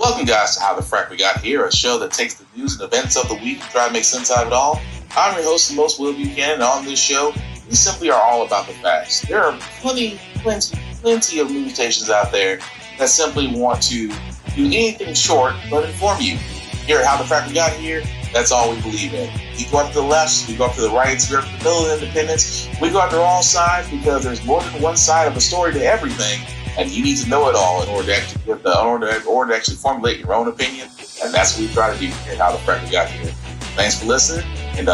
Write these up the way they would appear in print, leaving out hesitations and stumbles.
Welcome, guys, to How the Frack We Got Here, a show that takes the news and events of the week and try to make sense out of it all. I'm your host, the most Will Buchanan, and on this show, we simply are all about the facts. There are plenty of news stations out there that simply want to do anything short but inform you. Here at How the Frack We Got Here, that's all we believe in. We go up to the left, we go up to the right, we go up to the middle of independence. We go up to all sides because there's more than one side of a story to everything. And you need to know it all in order to actually formulate your own opinion. And that's what we try to do here at How the Frack We Got Here. Thanks for listening, and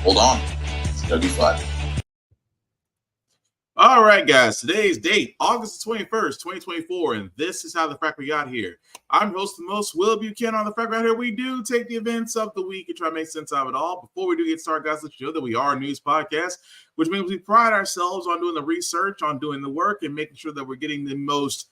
hold on. It's going to be fun. All right, guys. Today's date, August 21st, 2024, and this is How the Frack We Got Here. I'm host the most, Will Buchanan. On the Frack We Got Here, we do take the events of the week and try to make sense of it all. Before we do get started, guys, let you know that we are a news podcast, which means we pride ourselves on doing the research, on doing the work, and making sure that we're getting the most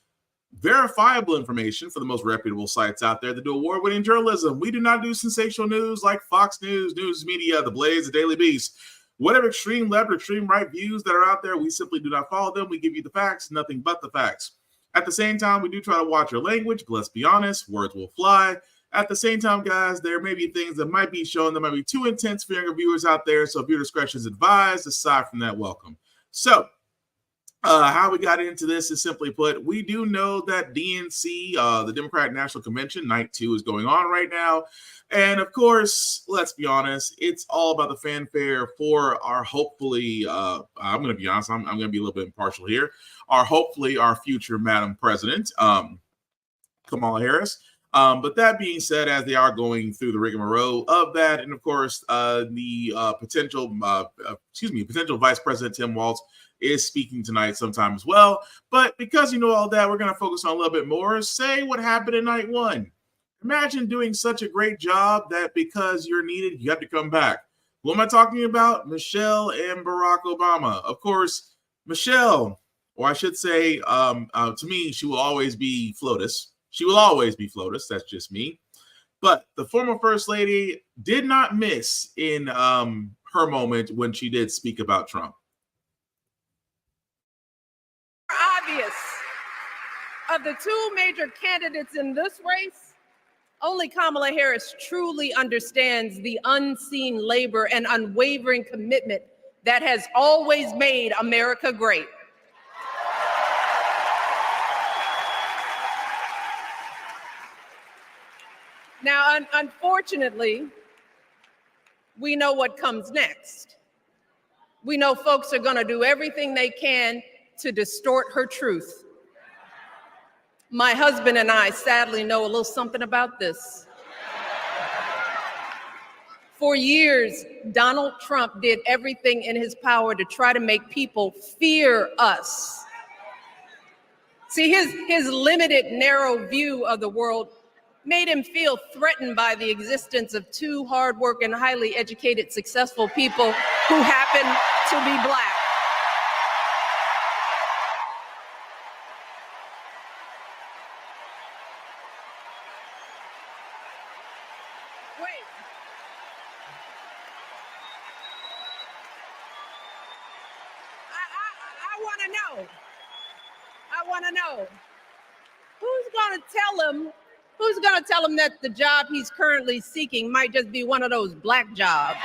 verifiable information for the most reputable sites out there that do award-winning journalism. We do not do sensational news like Fox News, News Media, The Blaze, The Daily Beast. Whatever extreme left or extreme right views that are out there, we simply do not follow them. We give you the facts, nothing but the facts. At the same time, we do try to watch our language, but let's be honest, words will fly. At the same time, guys, there may be things that might be shown that might be too intense for younger viewers out there, so viewer discretion is advised. Aside from that, welcome. So, how we got into this is simply put, we do know that DNC, the Democratic National Convention, Night 2 is going on right now. And of course, let's be honest, it's all about the fanfare for our hopefully, I'm going to be honest, I'm going to be a little bit impartial here, our future Madam President, Kamala Harris. But that being said, as they are going through the rigmarole of that, and of course, the potential Vice President Tim Walz is speaking tonight sometime as well. But because you know all that, we're going to focus on a little bit more. Say what happened in night one. Imagine doing such a great job that because you're needed, you have to come back. Who am I talking about? Michelle and Barack Obama. Of course, Michelle, or I should say, to me, she will always be FLOTUS. She will always be FLOTUS. That's just me. But the former First Lady did not miss in her moment when she did speak about Trump. Obvious. Of the two major candidates in this race, only Kamala Harris truly understands the unseen labor and unwavering commitment that has always made America great. Now, unfortunately, we know what comes next. We know folks are going to do everything they can to distort her truth. My husband and I sadly know a little something about this. For years, Donald Trump did everything in his power to try to make people fear us. See, his limited, narrow view of the world made him feel threatened by the existence of two hardworking, highly educated, successful people who happen to be Black. I want to know who's going to tell him that the job he's currently seeking might just be one of those Black jobs.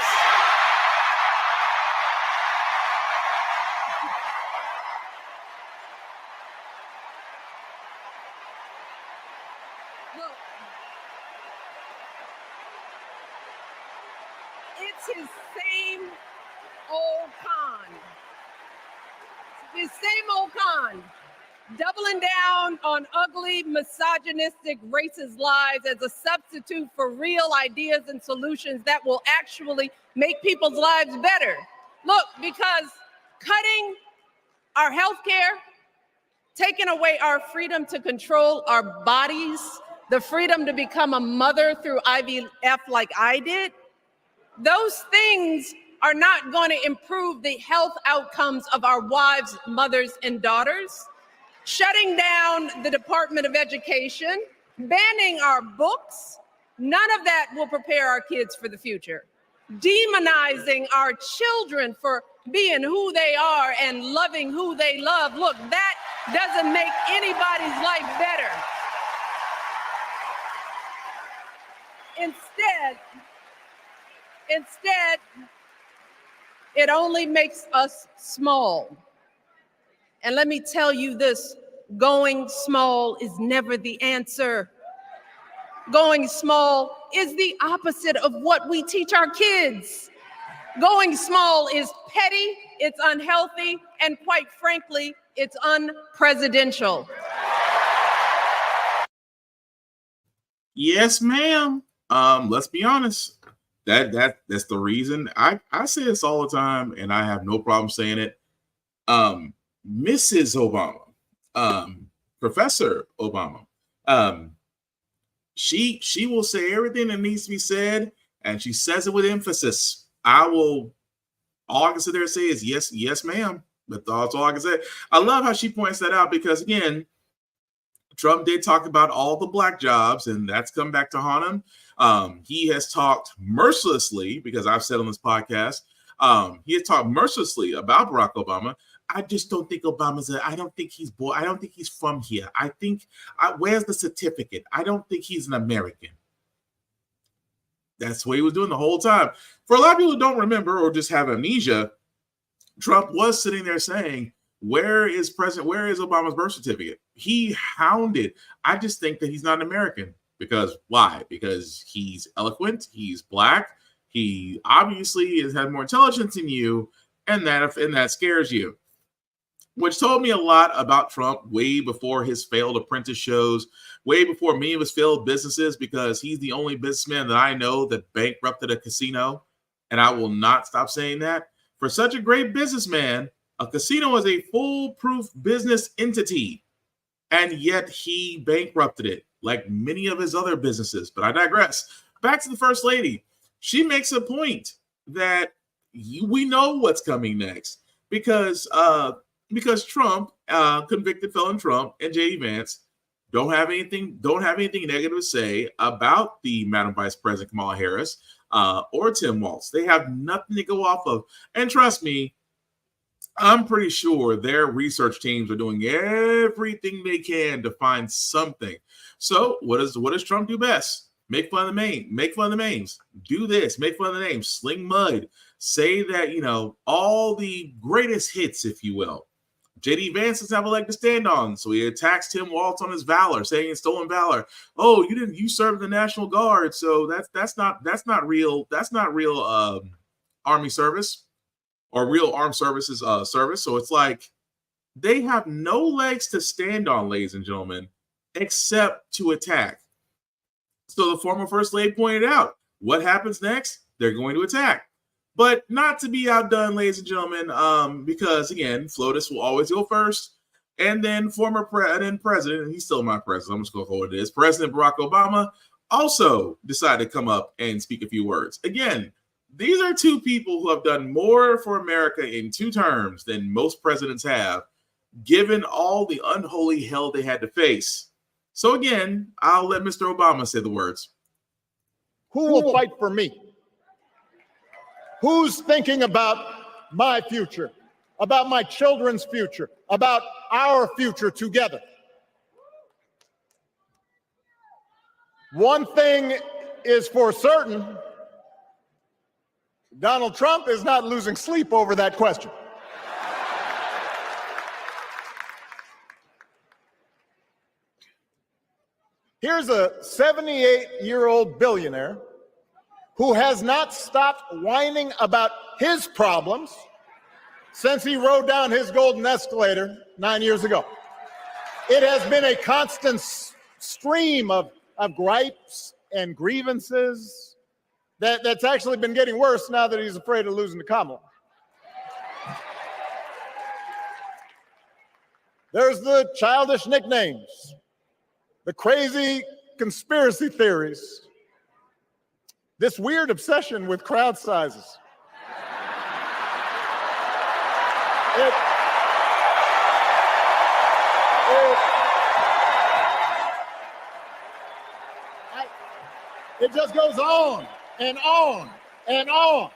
Look, it's his same old con. His same old con. Doubling down on ugly, misogynistic, racist lies as a substitute for real ideas and solutions that will actually make people's lives better. Look, because cutting our health care, taking away our freedom to control our bodies, the freedom to become a mother through IVF like I did, those things are not going to improve the health outcomes of our wives, mothers, and daughters. Shutting down the Department of Education, banning our books, none of that will prepare our kids for the future. Demonizing our children for being who they are and loving who they love. Look, that doesn't make anybody's life better. Instead, it only makes us small. And let me tell you this, going small is never the answer. Going small is the opposite of what we teach our kids. Going small is petty, it's unhealthy, and quite frankly, it's unpresidential. Yes, ma'am. Let's be honest. That's the reason. I say this all the time, and I have no problem saying it. Mrs. Obama, Professor Obama, she will say everything that needs to be said, and she says it with emphasis. All I can sit there and say is yes, ma'am. But that's all I can say. I love how she points that out because again, Trump did talk about all the black jobs, and that's come back to haunt him. He has talked mercilessly, because I've said on this podcast, he has talked mercilessly about Barack Obama. I just don't think I don't think he's from here. Where's the certificate? I don't think he's an American. That's what he was doing the whole time. For a lot of people who don't remember or just have amnesia, Trump was sitting there saying, where is Obama's birth certificate? He hounded. I just think that he's not an American. Because why? Because he's eloquent, he's black, he obviously has had more intelligence than you, and that scares you. Which told me a lot about Trump way before his failed apprentice shows, way before many of his failed businesses, because he's the only businessman that I know that bankrupted a casino. And I will not stop saying that. For such a great businessman, a casino is a foolproof business entity. And yet he bankrupted it, like many of his other businesses. But I digress. Back to the First Lady. She makes a point that we know what's coming next. Because Trump, convicted felon Trump, and J.D. Vance don't have anything negative to say about the Madam Vice President Kamala Harris or Tim Walz. They have nothing to go off of. And trust me, I'm pretty sure their research teams are doing everything they can to find something. So what does Trump do best? Make fun of the names. Do this, make fun of the names, sling mud, say that, all the greatest hits, if you will. J.D. Vance doesn't have a leg to stand on, so he attacks Tim Walz on his valor, saying it's stolen valor. Oh, you served the National Guard, so that's not real Army service or real armed services service. So it's like they have no legs to stand on, ladies and gentlemen, except to attack. So the former First Lady pointed out, what happens next? They're going to attack. But not to be outdone, ladies and gentlemen, because, again, FLOTUS will always go first. And then president, and he's still my president, I'm just going to call it what it is, President Barack Obama also decided to come up and speak a few words. Again, these are two people who have done more for America in 2 terms than most presidents have, given all the unholy hell they had to face. So, again, I'll let Mr. Obama say the words. Who will fight for me? Who's thinking about my future, about my children's future, about our future together? One thing is for certain, Donald Trump is not losing sleep over that question. Here's a 78-year-old billionaire who has not stopped whining about his problems since he rode down his golden escalator 9 years ago. It has been a constant stream of gripes and grievances that's actually been getting worse now that he's afraid of losing to Kamala. There's the childish nicknames, the crazy conspiracy theories, this weird obsession with crowd sizes. It just goes on and on and on.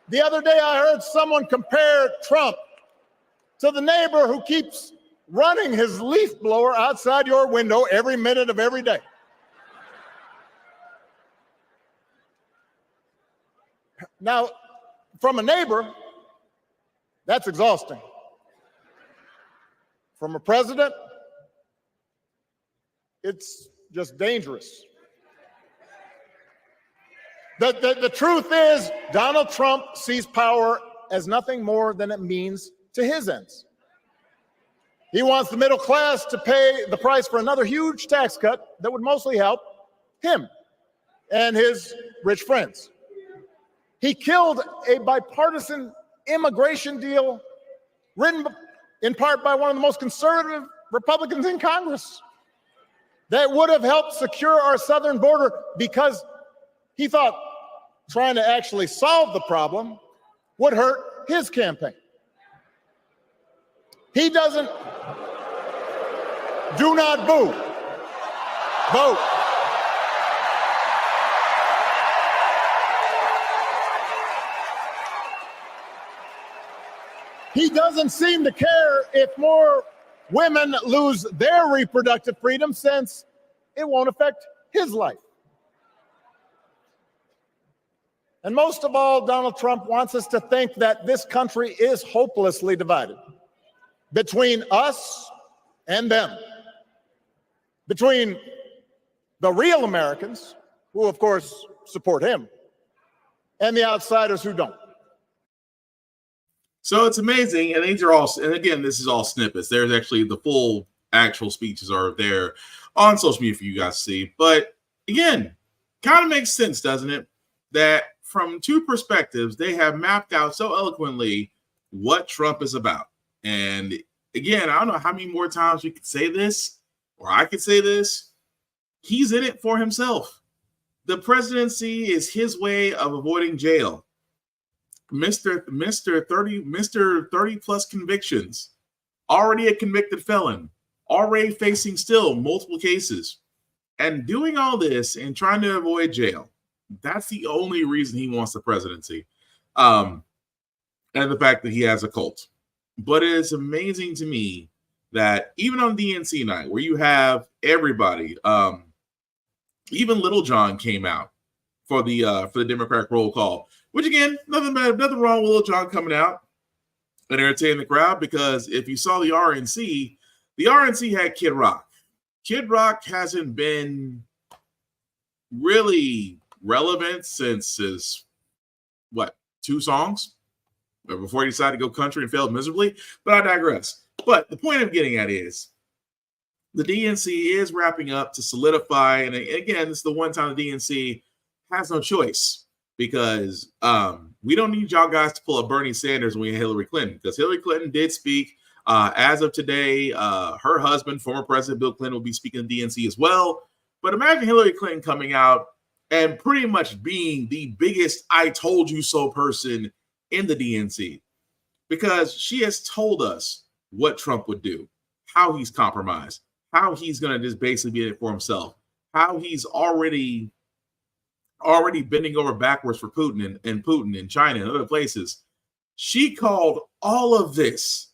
The other day I heard someone compare Trump to the neighbor who keeps running his leaf blower outside your window every minute of every day. Now, from a neighbor, that's exhausting. From a president, it's just dangerous. The truth is, Donald Trump sees power as nothing more than it means to his ends. He wants the middle class to pay the price for another huge tax cut that would mostly help him and his rich friends. He killed a bipartisan immigration deal written in part by one of the most conservative Republicans in Congress that would have helped secure our southern border, because he thought trying to actually solve the problem would hurt his campaign. He doesn't. Do not boo. Vote. He doesn't seem to care if more women lose their reproductive freedom, since it won't affect his life. And most of all, Donald Trump wants us to think that this country is hopelessly divided between us and them, between the real Americans, who of course support him, and the outsiders who don't. So it's amazing, and these are all, and again, this is all snippets. There's actually the full actual speeches are there on social media for you guys to see. But again, kind of makes sense, doesn't it? That from two perspectives, they have mapped out so eloquently what Trump is about. And again, I don't know how many more times we could say this, or I could say this. He's in it for himself. The presidency is his way of avoiding jail. Mr. 30 plus convictions, already a convicted felon, already facing still multiple cases, and doing all this and trying to avoid jail. That's the only reason he wants the presidency. And the fact that he has a cult. But it is amazing to me that even on DNC night, where you have everybody, even Little John came out for the Democratic roll call. Which again, nothing wrong with Lil Jon coming out and entertaining the crowd, because if you saw the RNC had Kid Rock. Kid Rock hasn't been really relevant since his, two songs before he decided to go country and failed miserably. But I digress. But the point I'm getting at is the DNC is wrapping up to solidify. And again, this is the one time the DNC has no choice. Because we don't need y'all guys to pull a Bernie Sanders when we have Hillary Clinton, because Hillary Clinton did speak. As of today, her husband, former President Bill Clinton, will be speaking to DNC as well. But imagine Hillary Clinton coming out and pretty much being the biggest I told you so person in the DNC, because she has told us what Trump would do, how he's compromised, how he's going to just basically be in it for himself, how he's already bending over backwards for Putin and Putin in China and other places. She called all of this,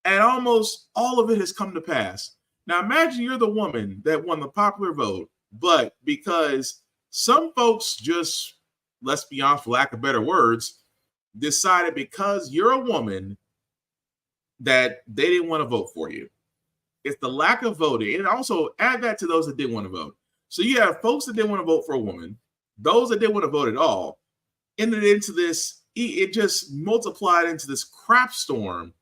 and almost all of it has come to pass. Now imagine you're the woman that won the popular vote, but because some folks just, let's be honest, for lack of better words, decided because you're a woman that they didn't want to vote for you. It's the lack of voting. And also add that to those that didn't want to vote. So you have folks that didn't want to vote for a woman, those that didn't want to vote at all, ended into this, it just multiplied into this crap storm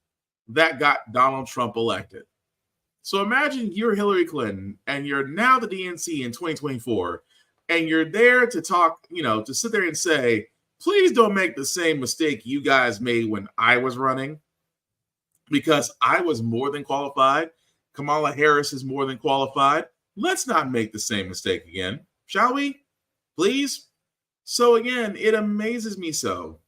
that got Donald Trump elected. So imagine you're Hillary Clinton and you're now the DNC in 2024, and you're there to talk, to sit there and say, please don't make the same mistake you guys made when I was running, because I was more than qualified. Kamala Harris is more than qualified. Let's not make the same mistake again, shall we? Please. So again, it amazes me so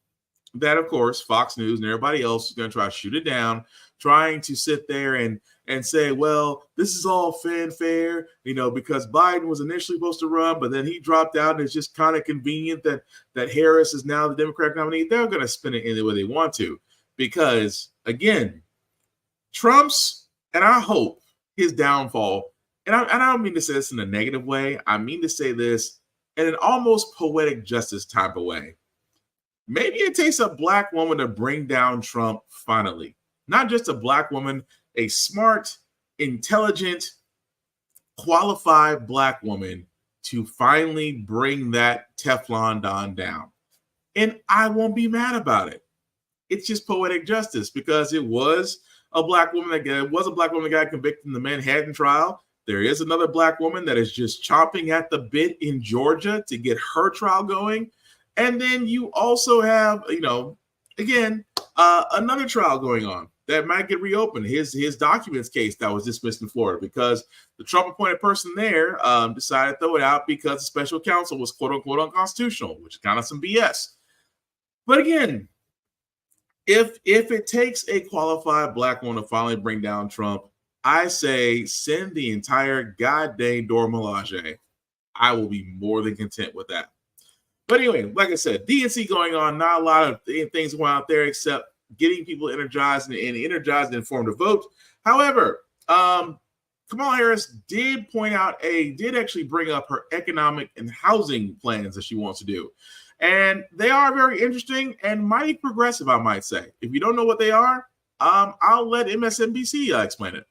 that, of course, Fox News and everybody else is going to try to shoot it down, trying to sit there and say, well, this is all fanfare, because Biden was initially supposed to run, but then he dropped out, and it's just kind of convenient that Harris is now the Democratic nominee. They're going to spin it any way they want to, because, again, Trump's, and I hope his downfall, and I don't mean to say this in a negative way. I mean to say this in an almost poetic justice type of way. maybe it takes a black woman to bring down Trump finally. Not just a black woman, a smart, intelligent, qualified black woman to finally bring that Teflon Don down. And I won't be mad about it. It's just poetic justice because it was a black woman that got convicted in the Manhattan trial. There is another black woman that is just chomping at the bit in Georgia to get her trial going. And then you also have, another trial going on that might get reopened. His documents case that was dismissed in Florida because the Trump appointed person there decided to throw it out because the special counsel was quote unquote unconstitutional, which is kind of some BS. But again, if it takes a qualified black woman to finally bring down Trump, I say send the entire goddamn Dora Milaje. I will be more than content with that. But anyway, like I said, DNC going on, not a lot of things going out there except getting people energized and informed to vote. However, Kamala Harris did actually bring up her economic and housing plans that she wants to do. And they are very interesting and mighty progressive, I might say. If you don't know what they are, I'll let MSNBC explain it.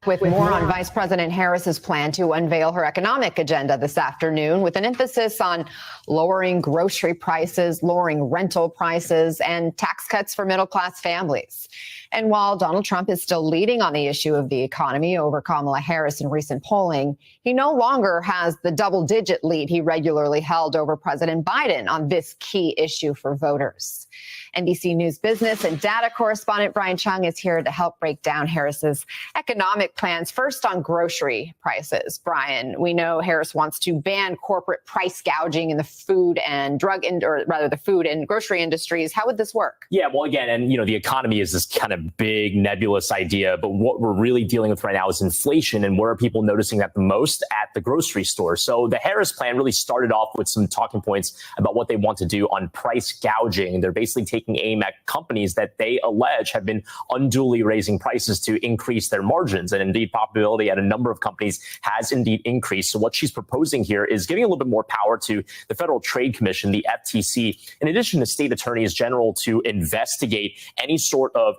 With more on Vice President Harris's plan to unveil her economic agenda this afternoon, with an emphasis on lowering grocery prices, lowering rental prices, and tax cuts for middle-class families. And while Donald Trump is still leading on the issue of the economy over Kamala Harris in recent polling, he no longer has the double-digit lead he regularly held over President Biden on this key issue for voters. NBC News business and data correspondent Brian Chung is here to help break down Harris's economic plans. First, on grocery prices. Brian, we know Harris wants to ban corporate price gouging in the food and the food and grocery industries. How would this work? Yeah, well, again, and the economy is this kind of big nebulous idea, but what we're really dealing with right now is inflation, and where are people noticing that the most? At the grocery store. So the Harris plan really started off with some talking points about what they want to do on price gouging. They're basically taking aim at companies that they allege have been unduly raising prices to increase their margins. And indeed, profitability at a number of companies has indeed increased. So what she's proposing here is giving a little bit more power to the Federal Trade Commission, the FTC, in addition to state attorneys general, to investigate any sort of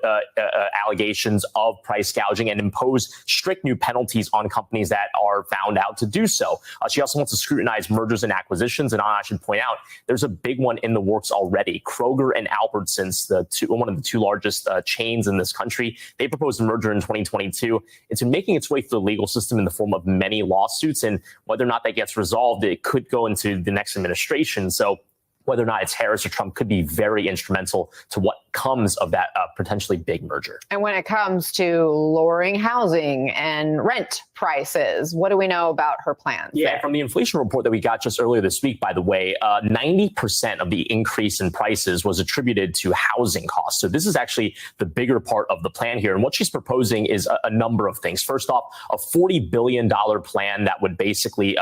allegations of price gouging and impose strict new penalties on companies that are found out to do so. She also wants to scrutinize mergers and acquisitions. And I should point out, there's a big one in the works already. Kroger and Albertsons, one of the two largest chains in this country, they proposed a merger in 2022. It's been making its way through the legal system in the form of many lawsuits. And whether or not that gets resolved, it could go into the next administration. So whether or not it's Harris or Trump could be very instrumental to what comes of that potentially big merger. And when it comes to lowering housing and rent prices, what do we know about her plans? Yeah, from the inflation report that we got just earlier this week, by the way, 90% of the increase in prices was attributed to housing costs. So this is actually the bigger part of the plan here. And what she's proposing is a number of things. First off, a $40 billion plan that would basically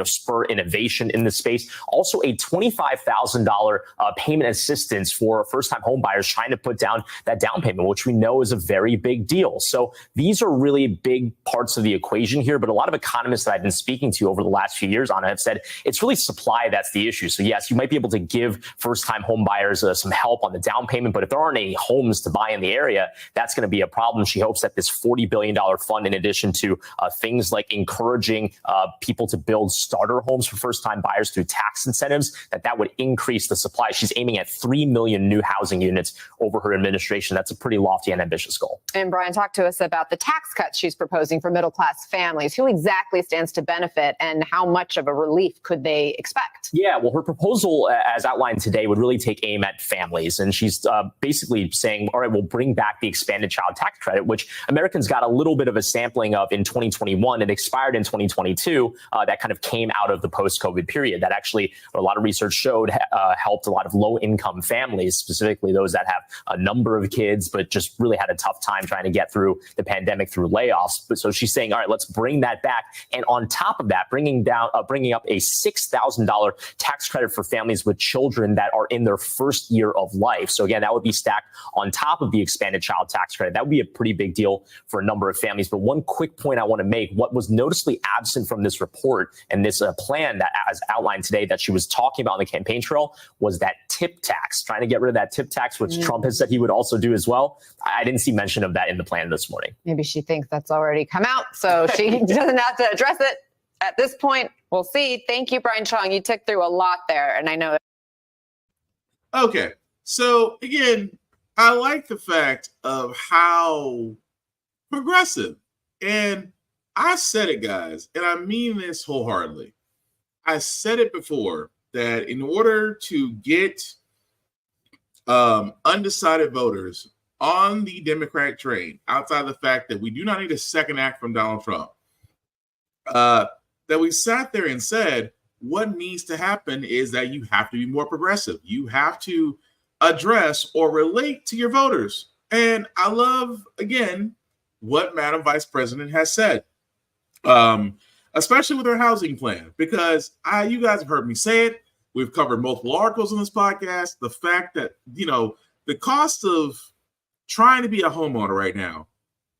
spur innovation in this space. Also a $25,000 payment assistance for first-time home buyers trying to put down that down payment, which we know is a very big deal. So these are really big parts of the equation here. But a lot of economists that I've been speaking to over the last few years, Anna, have said it's really supply that's the issue. So yes, you might be able to give first-time home buyers some help on the down payment, but if there aren't any homes to buy in the area, that's going to be a problem. She hopes that this $40 billion fund, in addition to things like encouraging people to build starter homes for first-time buyers through tax incentives, that would increase the supply. She's aiming at 3 million new housing units over her administration. That's a pretty lofty and ambitious goal. And Brian, talk to us about the tax cuts she's proposing for middle-class families. Who exactly stands to benefit, and how much of a relief could they expect? Yeah, well, her proposal, as outlined today, would really take aim at families. And she's basically saying, all right, we'll bring back the expanded child tax credit, which Americans got a little bit of a sampling of in 2021. It expired in 2022. That kind of came out of the post-COVID period. That actually, a lot of research showed, helped a lot of low-income families, specifically those that have a number of kids, but just really had a tough time trying to get through the pandemic through layoffs. But so she's saying, all right, let's bring that back. And on top of that, bringing up a $6,000 tax credit for families with children that are in their first year of life. So again, that would be stacked on top of the expanded child tax credit. That would be a pretty big deal for a number of families. But one quick point I want to make, what was noticeably absent from this report and this plan that as outlined today that she was talking about on the campaign trail was that tip tax, trying to get rid of that tip tax, which Trump has said he would also do as well. I didn't see mention of that in the plan this morning. Maybe she thinks that's already come out, so she doesn't have to address it at this point. We'll see. Thank you, Brian Chong. You took through a lot there, and I know. Okay, so again, I like the fact of how progressive, and I said it, guys, and I mean this wholeheartedly. I said it before that in order to get undecided voters on the Democratic train, outside the fact that we do not need a second act from Donald Trump, that we sat there and said, what needs to happen is that you have to be more progressive. You have to address or relate to your voters. And I love, again, what Madam Vice President has said. Especially with our housing plan, because you guys have heard me say it. We've covered multiple articles on this podcast. The fact that, the cost of trying to be a homeowner right now,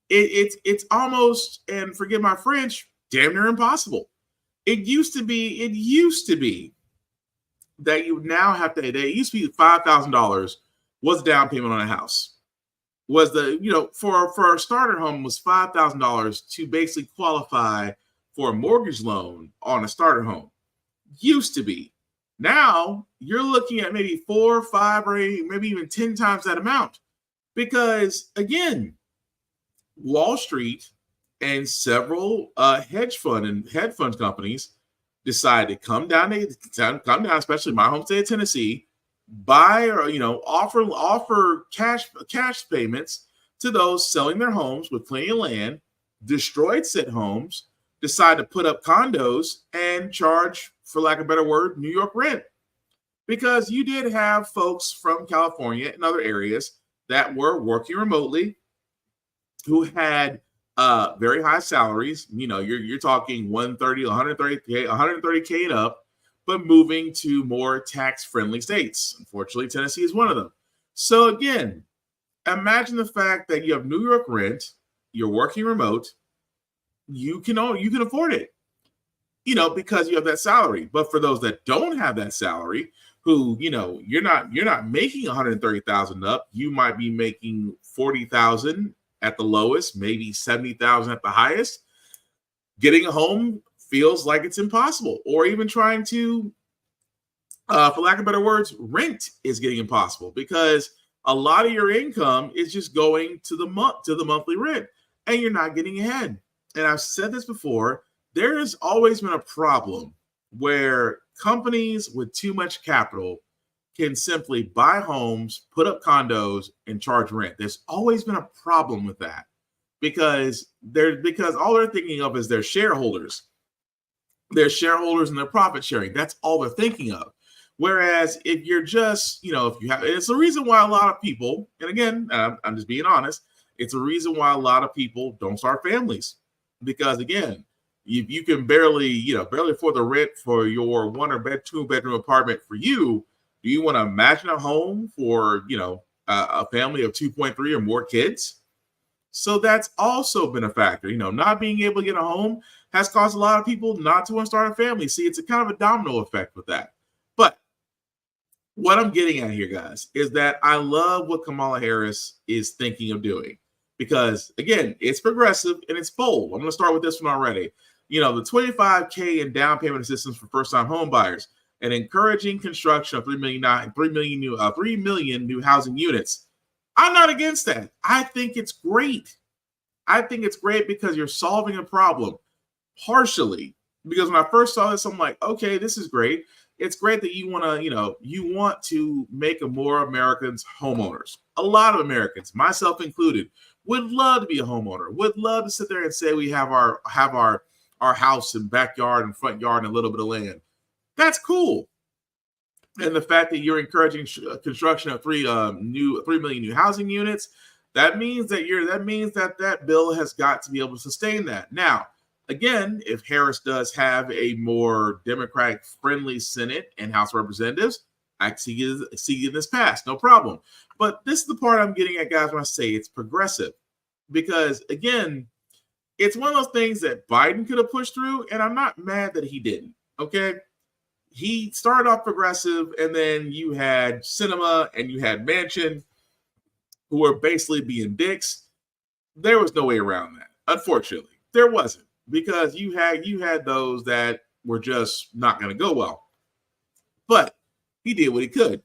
it's almost, and forgive my French, damn near impossible. It used to be that you now have to, it used to be $5,000 was down payment on a house. Was for a starter home was $5,000 to basically qualify for a mortgage loan on a starter home. Used to be. Now you're looking at maybe 4, 5, or maybe even 10 times that amount. Because again, Wall Street and several hedge fund companies decided to come down, especially my home state of Tennessee, buy or offer cash payments to those selling their homes with plenty of land, destroyed said homes, decide to put up condos and charge, for lack of a better word, New York rent. Because you did have folks from California and other areas that were working remotely who had very high salaries. You're talking 130K and up, but moving to more tax-friendly states. Unfortunately, Tennessee is one of them. So again, imagine the fact that you have New York rent, you're working remote, you can afford it, because you have that salary. But for those that don't have that salary, who, you're not making 130,000 up, you might be making 40,000 at the lowest, maybe 70,000 at the highest. Getting a home feels like it's impossible, or even trying to, for lack of better words, rent is getting impossible because a lot of your income is just going to the monthly rent, and you're not getting ahead. And I've said this before, there has always been a problem where companies with too much capital can simply buy homes, put up condos, and charge rent. There's always been a problem with that because all they're thinking of is their shareholders and their profit sharing. That's all they're thinking of. Whereas if you're just, it's the reason why a lot of people, and again, I'm just being honest, it's a reason why a lot of people don't start families. Because again, you can barely afford the rent for your 1 or 2 bedroom apartment for you. Do you want to imagine a home for, a family of 2.3 or more kids? So that's also been a factor. Not being able to get a home has caused a lot of people not to want to start a family. See, it's a kind of a domino effect with that. But what I'm getting at here, guys, is that I love what Kamala Harris is thinking of doing. Because, again, it's progressive and it's bold. I'm going to start with this one already. The $25K in down payment assistance for first-time home buyers and encouraging construction of 3 million new housing units. I'm not against that. I think it's great. I think it's great because you're solving a problem partially. Because when I first saw this, I'm like, okay, this is great. It's great that you want to make more Americans homeowners. A lot of Americans, myself included, would love to be a homeowner, would love to sit there and say we have our house and backyard and front yard and a little bit of land. That's cool. and the fact that you're encouraging construction of 3 million new housing units, that means that bill has got to be able to sustain that. Now, again, if Harris does have a more Democratic friendly Senate and House of Representatives, I see this passed, no problem. But this is the part I'm getting at, guys, when I say it's progressive, because again, it's one of those things that Biden could have pushed through, and I'm not mad that he didn't. Okay. He started off progressive, and then you had Sinema and you had Manchin, who were basically being dicks. There was no way around that. Unfortunately, there wasn't, because you had those that were just not going to go well. But he did what he could.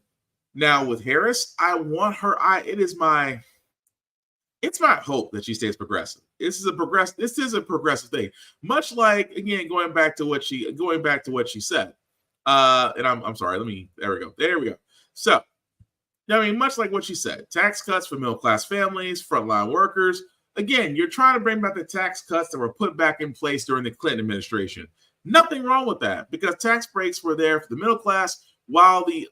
Now with Harris, I want her. It's my hope that she stays progressive. This is a progressive thing. Much like, again, going back to what she said. And I'm sorry. There we go. So, I mean, much like what she said, tax cuts for middle class families, frontline workers. Again, you're trying to bring back the tax cuts that were put back in place during the Clinton administration. Nothing wrong with that, because tax breaks were there for the middle class, while the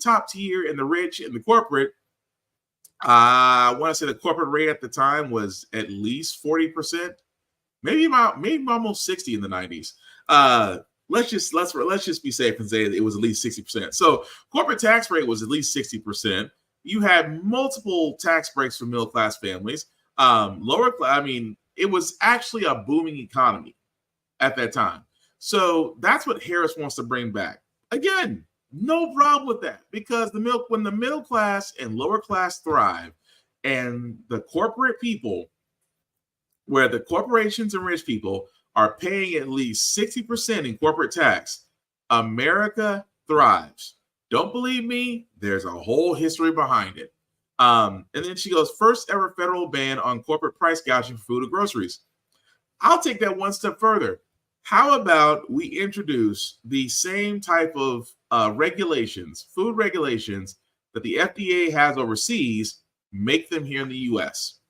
top tier and the rich and the corporate. I want to say the corporate rate at the time was at least 40%, maybe almost 60 in the 90s. Let's just be safe and say that it was at least 60%. So corporate tax rate was at least 60%. You had multiple tax breaks for middle class families. It was actually a booming economy at that time. So that's what Harris wants to bring back. Again, no problem with that, because when the middle class and lower class thrive, and the corporate people, where the corporations and rich people are paying at least 60% in corporate tax, America thrives. Don't believe me? There's a whole history behind it. And then she goes, first ever federal ban on corporate price gouging for food and groceries. I'll take that one step further. How about we introduce the same type of regulations, food regulations, that the FDA has overseas, make them here in the U.S.?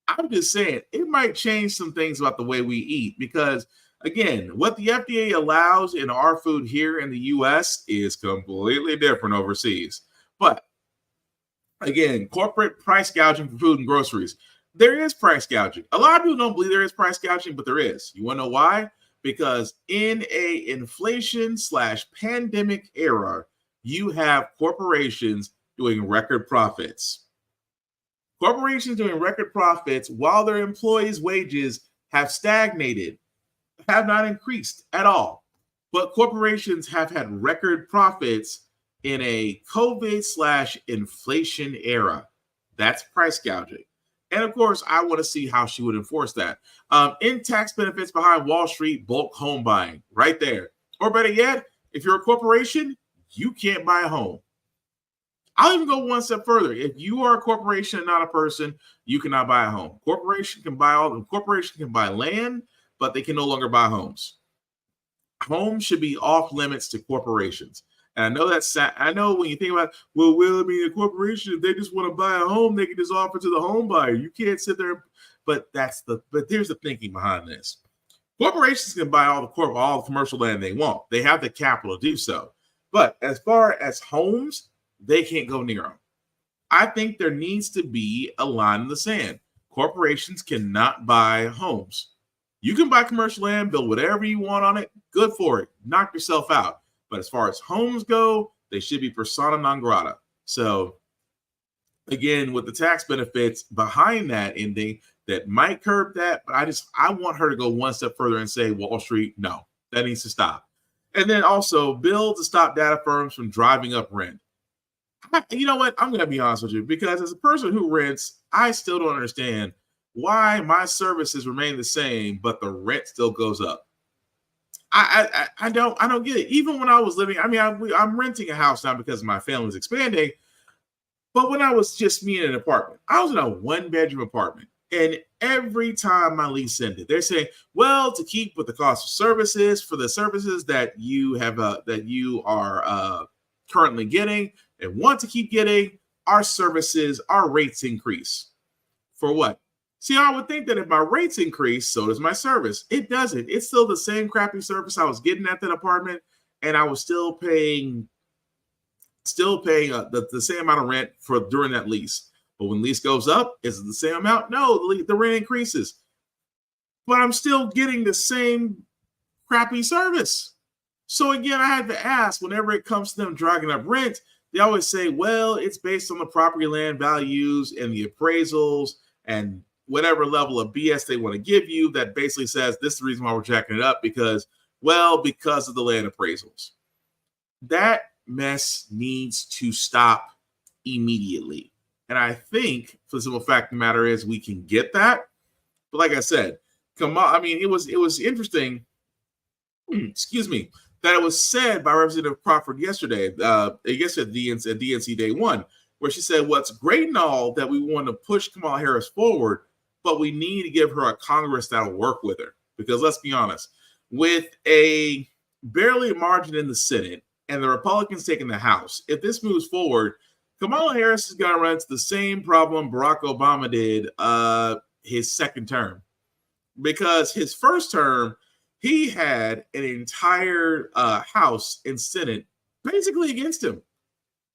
I'm just saying, it might change some things about the way we eat, because, again, what the FDA allows in our food here in the U.S. is completely different overseas. But, again, corporate price gouging for food and groceries. There is price gouging. A lot of people don't believe there is price gouging, but there is. You want to know why? Because in a inflation/pandemic era, you have corporations doing record profits. Corporations doing record profits while their employees' wages have stagnated, have not increased at all. But corporations have had record profits in a COVID/inflation era. That's price gouging. And of course, I want to see how she would enforce that. In tax benefits behind Wall Street bulk home buying, right there. Or better yet, if you're a corporation, you can't buy a home. I'll even go one step further. If you are a corporation and not a person, you cannot buy a home. Corporation can buy land, but they can no longer buy homes. Homes should be off limits to corporations. And I know that's sad. I know when you think about, a corporation, if they just want to buy a home, they can just offer to the home buyer. You can't sit there. But here's the thinking behind this. Corporations can buy all the commercial land they want. They have the capital to do so. But as far as homes, they can't go near them. I think there needs to be a line in the sand. Corporations cannot buy homes. You can buy commercial land, build whatever you want on it. Good for it. Knock yourself out. But as far as homes go, they should be persona non grata. So, again, with the tax benefits behind that ending, that might curb that. But I want her to go one step further and say, Wall Street, no, that needs to stop. And then also, bill to stop data firms from driving up rent. You know what? I'm going to be honest with you, because as a person who rents, I still don't understand why my services remain the same, but the rent still goes up. I don't get it. Even when I was living, I'm renting a house now because my family's expanding. But when I was just me in an apartment, I was in a 1-bedroom apartment. And every time my lease ended, they're saying, well, to keep with the cost of services, for the services that you are currently getting and want to keep getting, our rates increase. For what? See, I would think that if my rates increase, so does my service. It doesn't. It's still the same crappy service I was getting at that apartment, and I was still paying still paying the same amount of rent for during that lease. But when lease goes up, is it the same amount? No, the rent increases. But I'm still getting the same crappy service. So again, I had to ask, whenever it comes to them dragging up rent, they always say, well, it's based on the property land values and the appraisals and whatever level of BS they want to give you that basically says this is the reason why we're jacking it up because of the land appraisals. That mess needs to stop immediately. And I think for the simple fact of the matter is we can get that. But like I said, come on. I mean, it was interesting. Excuse me. That it was said by Representative Crawford yesterday, I guess at DNC Day 1, where she said, what's great and all that we want to push Kamala Harris forward, but we need to give her a Congress that'll work with her. Because let's be honest, with a barely margin in the Senate and the Republicans taking the House, if this moves forward, Kamala Harris is going to run into the same problem Barack Obama did his second term. Because his first term, he had an entire House and Senate basically against him.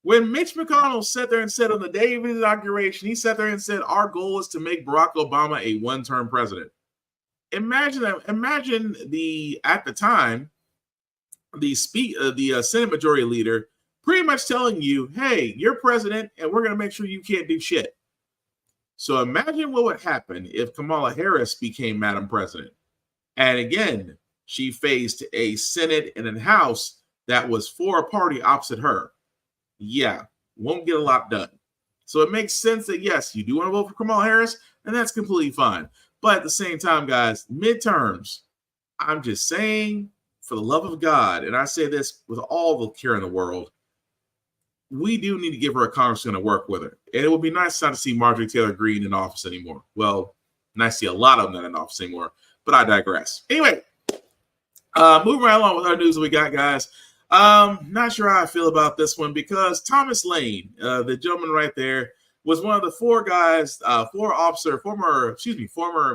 When Mitch McConnell sat there and said on the day of his inauguration, he sat there and said, our goal is to make Barack Obama a one-term president. Imagine that. Imagine at the time, the Senate Majority Leader pretty much telling you, hey, you're president and we're going to make sure you can't do shit. So imagine what would happen if Kamala Harris became Madam President. And again, she faced a Senate and a House that was for a party opposite her. Yeah, won't get a lot done. So it makes sense that, yes, you do want to vote for Kamala Harris, and that's completely fine. But at the same time, guys, midterms, I'm just saying, for the love of God, and I say this with all the care in the world, we do need to give her a Congress going to work with her. And it would be nice not to see Marjorie Taylor Greene in office anymore. Well, nice to see a lot of them not in office anymore, but I digress. Anyway, moving right along with our news that we got, guys. Not sure how I feel about this one because Thomas Lane, the gentleman right there, was one of the former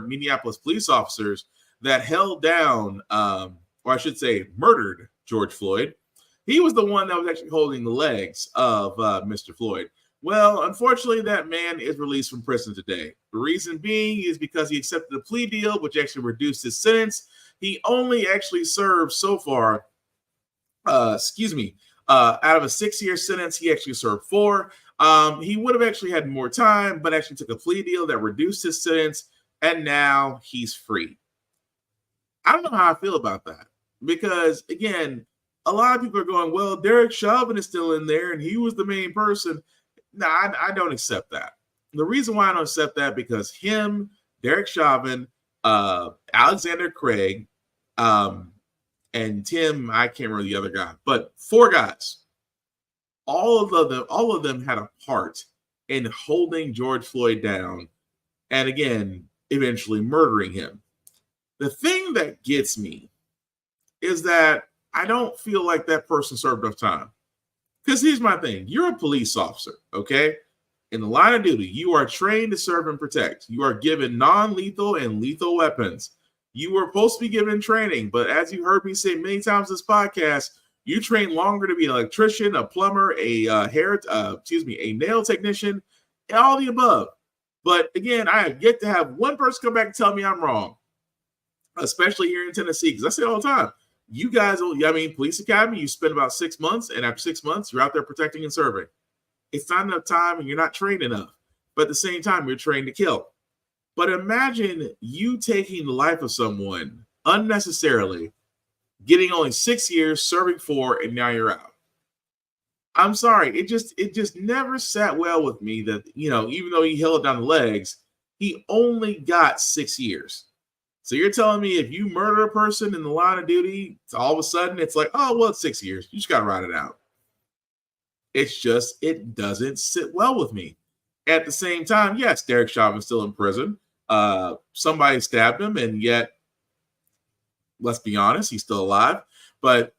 Minneapolis police officers that held down, or I should say murdered George Floyd. He was the one that was actually holding the legs of Mr. Floyd. Well, unfortunately, that man is released from prison today. The reason being is because he accepted a plea deal, which actually reduced his sentence. He only actually served so far, out of a 6-year sentence, he actually served 4. He would have actually had more time, but actually took a plea deal that reduced his sentence, and now he's free. I don't know how I feel about that because, again, a lot of people are going, well, Derek Chauvin is still in there, and he was the main person. No, I don't accept that. The reason why I don't accept that because him, Derek Chauvin, Alexander Craig, and Tim, I can't remember the other guy, but 4 guys. All of them had a part in holding George Floyd down, and again, eventually murdering him. The thing that gets me is that I don't feel like that person served enough time. Because here's my thing. You're a police officer, okay? In the line of duty, you are trained to serve and protect. You are given non-lethal and lethal weapons. You were supposed to be given training, but as you heard me say many times in this podcast, you train longer to be an electrician, a plumber, a nail technician, and all the above. But again, I have yet to have one person come back and tell me I'm wrong, especially here in Tennessee, because I say it all the time. You guys, police academy, you spend about 6 months, and after 6 months, you're out there protecting and serving. It's not enough time, and you're not trained enough. But at the same time, you're trained to kill. But imagine you taking the life of someone unnecessarily, getting only 6 years, serving 4, and now you're out. I'm sorry, it just never sat well with me that, even though he held down the legs, he only got 6 years. So you're telling me if you murder a person in the line of duty, all of a sudden it's like, oh, well, it's 6 years. You just got to ride it out. It doesn't sit well with me. At the same time, yes, Derek Chauvin's still in prison. Somebody stabbed him, and yet, let's be honest, he's still alive. But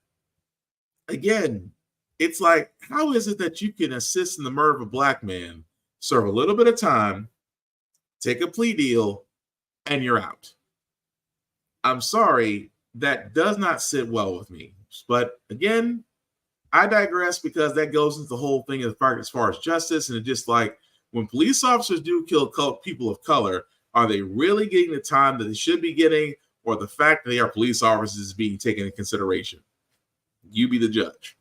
again, it's like, how is it that you can assist in the murder of a black man, serve a little bit of time, take a plea deal, and you're out? I'm sorry, that does not sit well with me. But again, I digress because that goes into the whole thing as far as justice. And it's just like when police officers do kill people of color, are they really getting the time that they should be getting, or the fact that they are police officers is being taken into consideration? You be the judge.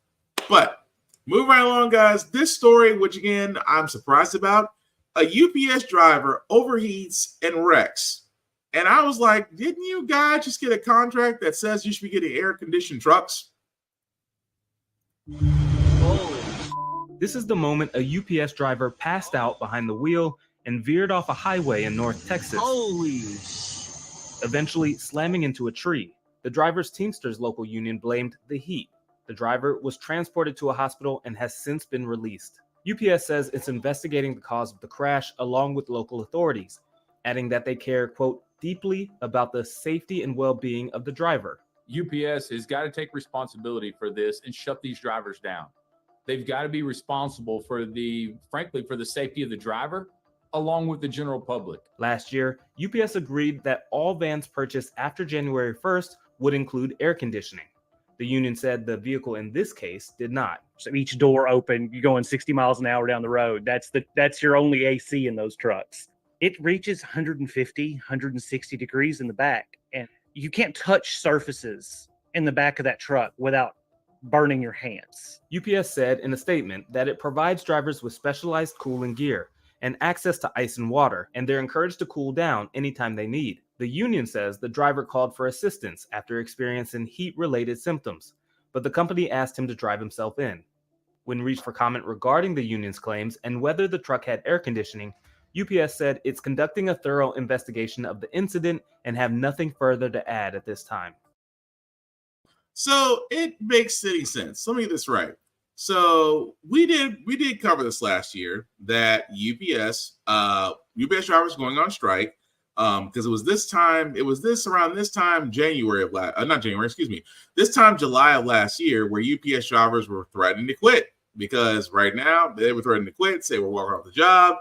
But moving right along, guys, this story, which again, I'm surprised about, a UPS driver overheats and wrecks. And I was like, didn't you guys just get a contract that says you should be getting air-conditioned trucks? This is the moment a UPS driver passed out behind the wheel and veered off a highway in North Texas. Eventually slamming into a tree. The driver's Teamsters local union blamed the heat. The driver was transported to a hospital and has since been released. UPS says it's investigating the cause of the crash along with local authorities, adding that they care, quote, deeply about the safety and well-being of the driver. UPS has got to take responsibility for this and shut these drivers down. They've got to be responsible for frankly, for the safety of the driver, along with the general public. Last year, UPS agreed that all vans purchased after January 1st would include air conditioning. The union said the vehicle in this case did not. So each door open, you're going 60 miles an hour down the road. That's your only AC in those trucks. It reaches 150, 160 degrees in the back, and you can't touch surfaces in the back of that truck without burning your hands. UPS said in a statement that it provides drivers with specialized cooling gear and access to ice and water, and they're encouraged to cool down anytime they need. The union says the driver called for assistance after experiencing heat-related symptoms, but the company asked him to drive himself in. When reached for comment regarding the union's claims and whether the truck had air conditioning, UPS said it's conducting a thorough investigation of the incident and have nothing further to add at this time. So it makes city sense. Let me get this right. So we did cover this last year that UPS drivers going on strike because this time July of last year, where UPS drivers were threatening to quit because right now they were threatening to quit, say we're walking off the job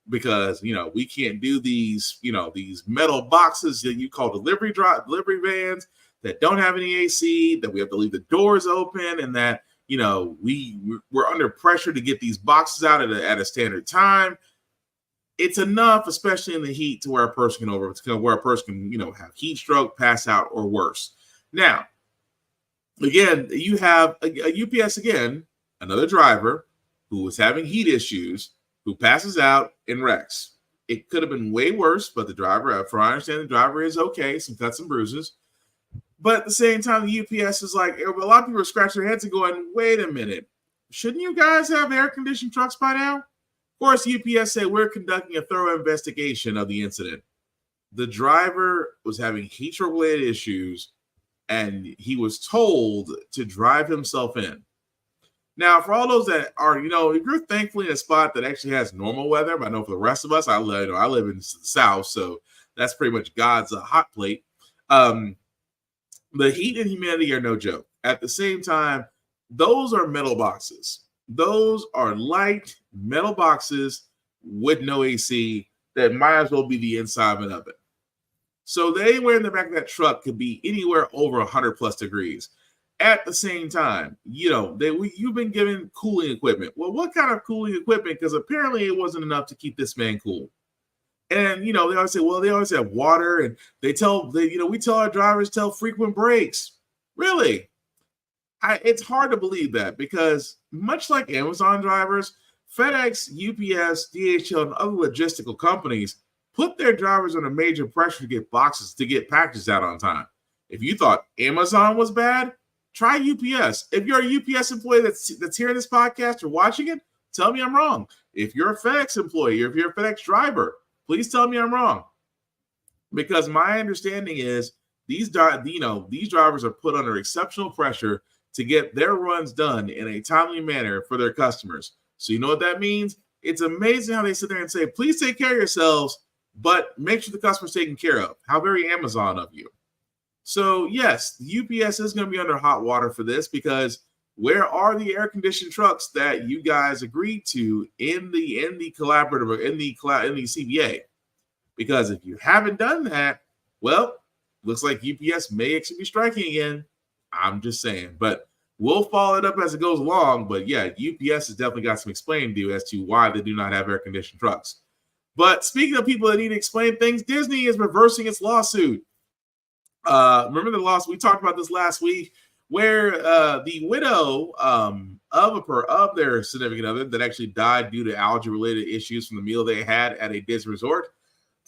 because we can't do these these metal boxes that you call delivery vans that don't have any AC, that we have to leave the doors open, and that we're under pressure to get these boxes out at a standard time. It's enough, especially in the heat, to where a person can have heat stroke, pass out, or worse. Now, again, you have a UPS again, another driver who was having heat issues, who passes out and wrecks. It could have been way worse, but the driver, from what I understand, the driver is okay, some cuts and bruises. But at the same time, the UPS is like, a lot of people are scratching their heads and going, wait a minute, shouldn't you guys have air-conditioned trucks by now? Of course, UPS said we're conducting a thorough investigation of the incident. The driver was having heat-related issues, and he was told to drive himself in. Now, for all those that are, if you're thankfully in a spot that actually has normal weather, but I know for the rest of us, I live in the South, so that's pretty much God's hot plate. The heat and humidity are no joke. At the same time, those are metal boxes. Those are light metal boxes with no AC that might as well be the inside of an oven. So anywhere in the back of that truck could be anywhere over 100 plus degrees. At the same time, you've been given cooling equipment. Well, what kind of cooling equipment? Because apparently it wasn't enough to keep this man cool. And, they always say, well, they always have water, and we tell our drivers, frequent breaks. Really? It's hard to believe that, because much like Amazon drivers, FedEx, UPS, DHL, and other logistical companies put their drivers under major pressure to get packages out on time. If you thought Amazon was bad, try UPS. If you're a UPS employee that's hearing this podcast or watching it, tell me I'm wrong. If you're a FedEx employee, or if you're a FedEx driver, please tell me I'm wrong, because my understanding is these drivers are put under exceptional pressure to get their runs done in a timely manner for their customers. So you know what that means? It's amazing how they sit there and say, please take care of yourselves, but make sure the customer's taken care of. How very Amazon of you. So yes, the UPS is going to be under hot water for this, because where are the air-conditioned trucks that you guys agreed to in the collaborative, in the CBA? Because if you haven't done that, well, looks like UPS may actually be striking again. I'm just saying. But We'll follow it up as it goes along, but yeah, UPS has definitely got some explaining to do as to why they do not have air-conditioned trucks. But speaking of people that need to explain things, Disney is reversing its lawsuit. Remember the lawsuit? We talked about this last week, where the widow of their significant other that actually died due to allergy-related issues from the meal they had at a Disney resort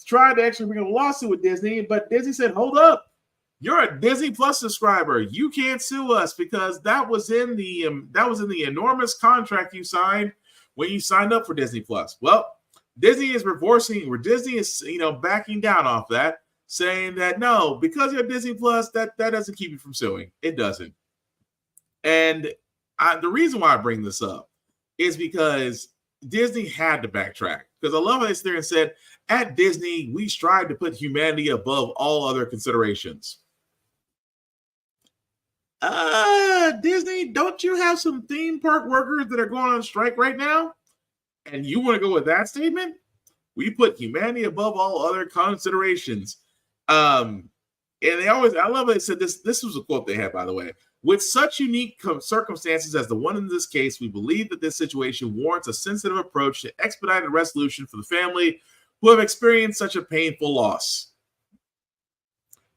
tried to actually bring a lawsuit with Disney, but Disney said, "Hold up. You're a Disney Plus subscriber. You can't sue us because that was in the enormous contract you signed when you signed up for Disney Plus." Well, Disney is reversing, where Disney is backing down off that, saying that no, because you're Disney Plus, that doesn't keep you from suing. It doesn't. And the reason why I bring this up is because Disney had to backtrack. Because I love how they there and said, at Disney, we strive to put humanity above all other considerations. Disney, don't you have some theme park workers that are going on strike right now? And you want to go with that statement? We put humanity above all other considerations. And they always, I love it. They said this was a quote they had, by the way. With such unique circumstances as the one in this case, we believe that this situation warrants a sensitive approach to expedited resolution for the family who have experienced such a painful loss.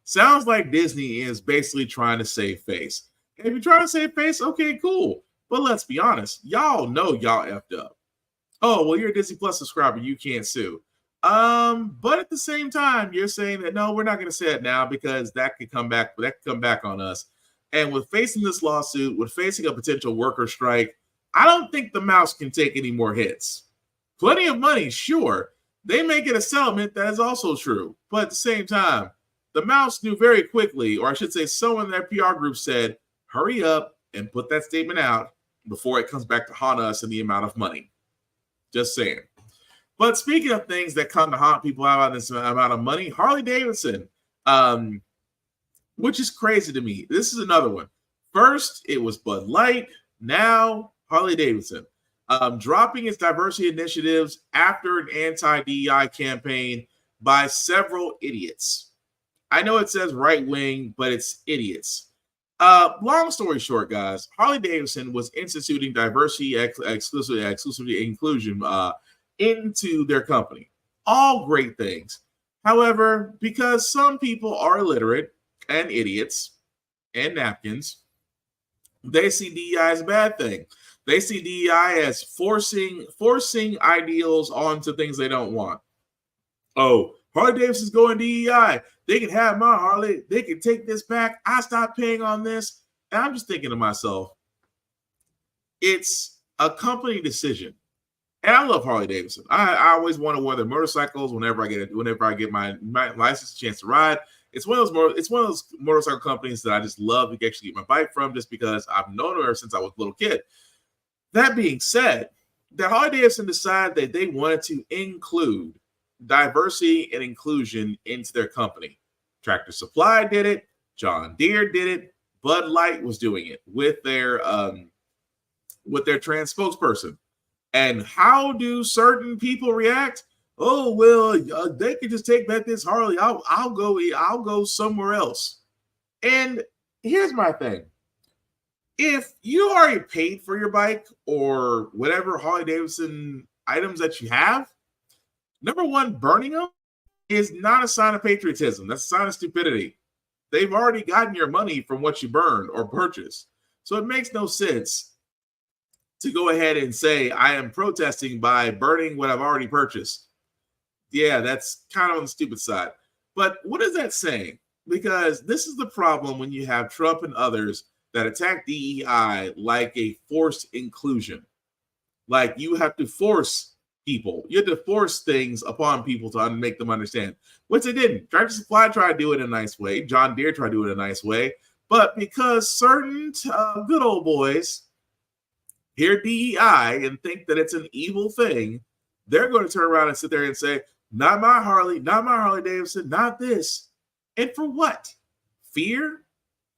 Sounds like Disney is basically trying to save face. And if you're trying to save face, okay, cool. But let's be honest. Y'all know y'all effed up. Oh, well, you're a Disney Plus subscriber. You can't sue. But at the same time, you're saying that, no, we're not going to say it now because that could come back. That could come back on us. And with facing this lawsuit, with facing a potential worker strike, I don't think the mouse can take any more hits. Plenty of money, sure. They may get a settlement. That is also true. But at the same time, the mouse knew very quickly, or I should say someone in their PR group said, hurry up and put that statement out before it comes back to haunt us in the amount of money. Just saying. But speaking of things that come to haunt people out of this amount of money, Harley Davidson, which is crazy to me. This is another one. First, it was Bud Light. Now, Harley Davidson. Dropping its diversity initiatives after an anti-DEI campaign by several idiots. I know it says right wing, but it's idiots. Long story short, guys, Harley Davidson was instituting diversity, exclusivity, inclusion into their company. All great things. However, because some people are illiterate and idiots and napkins, they see DEI as a bad thing. They see DEI as forcing ideals onto things they don't want. Oh, Harley Davidson's going DEI. They can have my Harley. They can take this back. I stopped paying on this. And I'm just thinking to myself, it's a company decision. And I love Harley Davidson. I always want to wear their motorcycles whenever I get my license chance to ride. It's one of those motorcycle companies that I just love to actually get my bike from, just because I've known her since I was a little kid. That being said, the Harley Davidson decided that they wanted to include diversity and inclusion into their company. Tractor Supply did it. John Deere did it. Bud Light was doing it with their trans spokesperson. And how do certain people react? Oh, well, they could just take back this Harley. I'll go somewhere else. And here's my thing. If you already paid for your bike or whatever Harley Davidson items that you have, number one, burning them is not a sign of patriotism. That's a sign of stupidity. They've already gotten your money from what you burned or purchased. So it makes no sense to go ahead and say, I am protesting by burning what I've already purchased. Yeah, that's kind of on the stupid side. But what is that saying? Because this is the problem when you have Trump and others that attack DEI like a forced inclusion. Like you have to force people. You have to force things upon people to make them understand, which they didn't. Tractor Supply tried to do it in a nice way. John Deere tried to do it in a nice way. But because certain good old boys hear DEI and think that it's an evil thing, they're going to turn around and sit there and say, not my Harley Davidson, not this. And for what? Fear?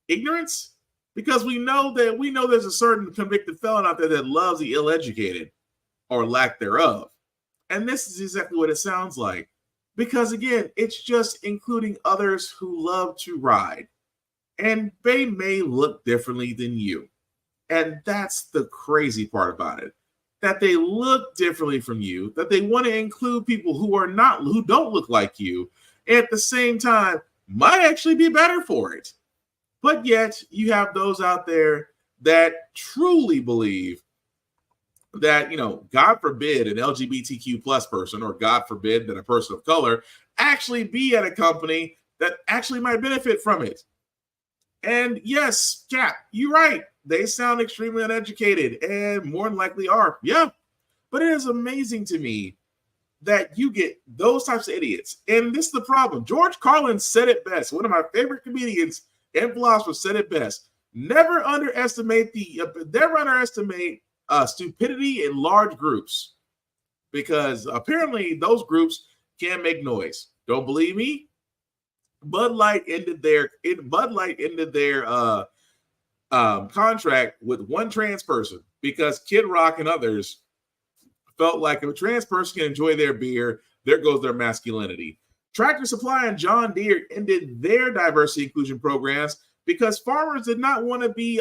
Ignorance? Because we know there's a certain convicted felon out there that loves the ill-educated or lack thereof. And this is exactly what it sounds like. Because again, it's just including others who love to ride. And they may look differently than you. And that's the crazy part about it, that they look differently from you, that they want to include people who don't look like you, and at the same time might actually be better for it. But yet you have those out there that truly believe that, God forbid an LGBTQ plus person, or God forbid that a person of color actually be at a company that actually might benefit from it. And yes, Cap, you're right. They sound extremely uneducated and more than likely are. Yeah. But it is amazing to me that you get those types of idiots. And this is the problem. George Carlin said it best. One of my favorite comedians and philosophers said it best. Never underestimate stupidity in large groups, because apparently those groups can make noise. Don't believe me? Bud Light ended their contract with one trans person because Kid Rock and others felt like if a trans person can enjoy their beer, there goes their masculinity. Tractor Supply and John Deere ended their diversity inclusion programs because farmers did not want to be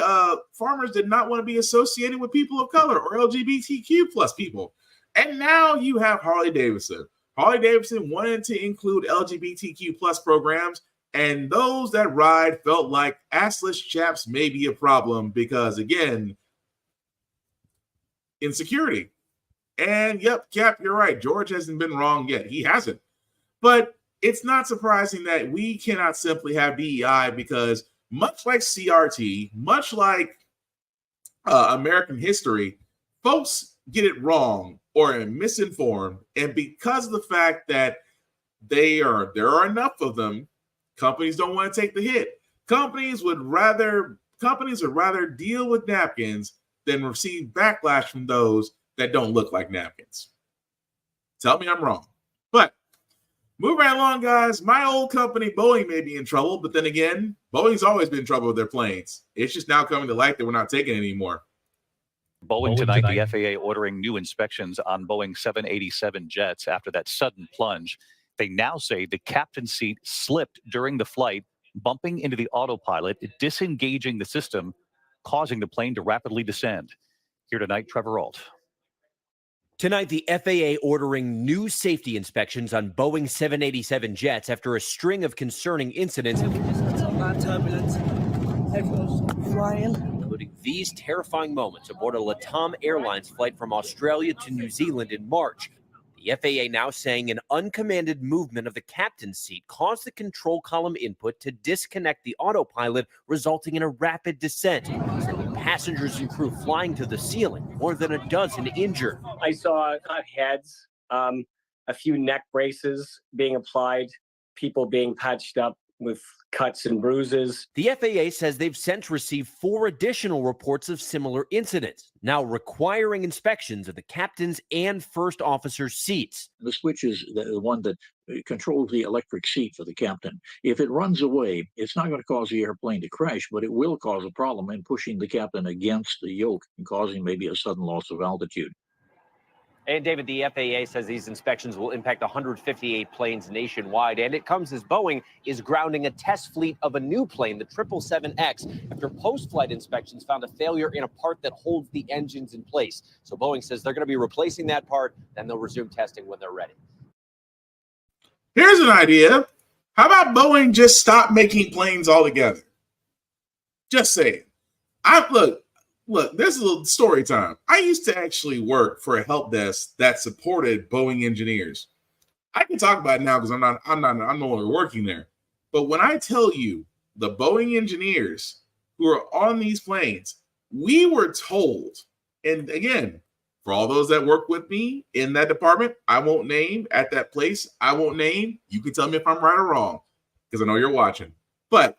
associated with people of color or LGBTQ plus people. And now you have Harley Davidson. Harley Davidson wanted to include LGBTQ plus programs, and those that ride felt like assless chaps may be a problem because, again, insecurity. And yep, Cap, you're right. George hasn't been wrong yet. He hasn't. But it's not surprising that we cannot simply have DEI because, much like CRT, much like American history, folks get it wrong or are misinformed. And because of the fact that there are enough of them, companies don't want to take the hit. Companies would rather deal with napkins than receive backlash from those that don't look like napkins. Tell me I'm wrong. But move right along, guys. My old company, Boeing, may be in trouble, but then again, Boeing's always been in trouble with their planes. It's just now coming to light that we're not taking it anymore. Boeing tonight, the FAA ordering new inspections on Boeing 787 jets after that sudden plunge. They now say the captain's seat slipped during the flight, bumping into the autopilot, disengaging the system, causing the plane to rapidly descend. Here tonight, Trevor Ault. Tonight, the FAA ordering new safety inspections on Boeing 787 jets after a string of concerning incidents, including these terrifying moments aboard a LATAM Airlines flight from Australia to New Zealand in March. The FAA now saying an uncommanded movement of the captain's seat caused the control column input to disconnect the autopilot, resulting in a rapid descent, sending passengers and crew flying to the ceiling, more than a dozen injured. I saw cut heads, a few neck braces being applied, people being patched up with cuts and bruises. The FAA says they've since received 4 additional reports of similar incidents, now requiring inspections of the captain's and first officer's seats. The switch is the one that controls the electric seat for the captain. If it runs away, it's not going to cause the airplane to crash, but it will cause a problem in pushing the captain against the yoke and causing maybe a sudden loss of altitude. And David, the FAA says these inspections will impact 158 planes nationwide, and it comes as Boeing is grounding a test fleet of a new plane, the 777X, after post-flight inspections found a failure in a part that holds the engines in place. So Boeing says they're going to be replacing that part, then they'll resume testing when they're ready. Here's an idea. How about Boeing just stop making planes altogether? Just saying. Look, this is a little story time. I used to actually work for a help desk that supported Boeing engineers. I can talk about it now because I'm no longer working there. But when I tell you the Boeing engineers who are on these planes, we were told, and again, for all those that work with me in that department, I won't name, at that place, I won't name. You can tell me if I'm right or wrong because I know you're watching. But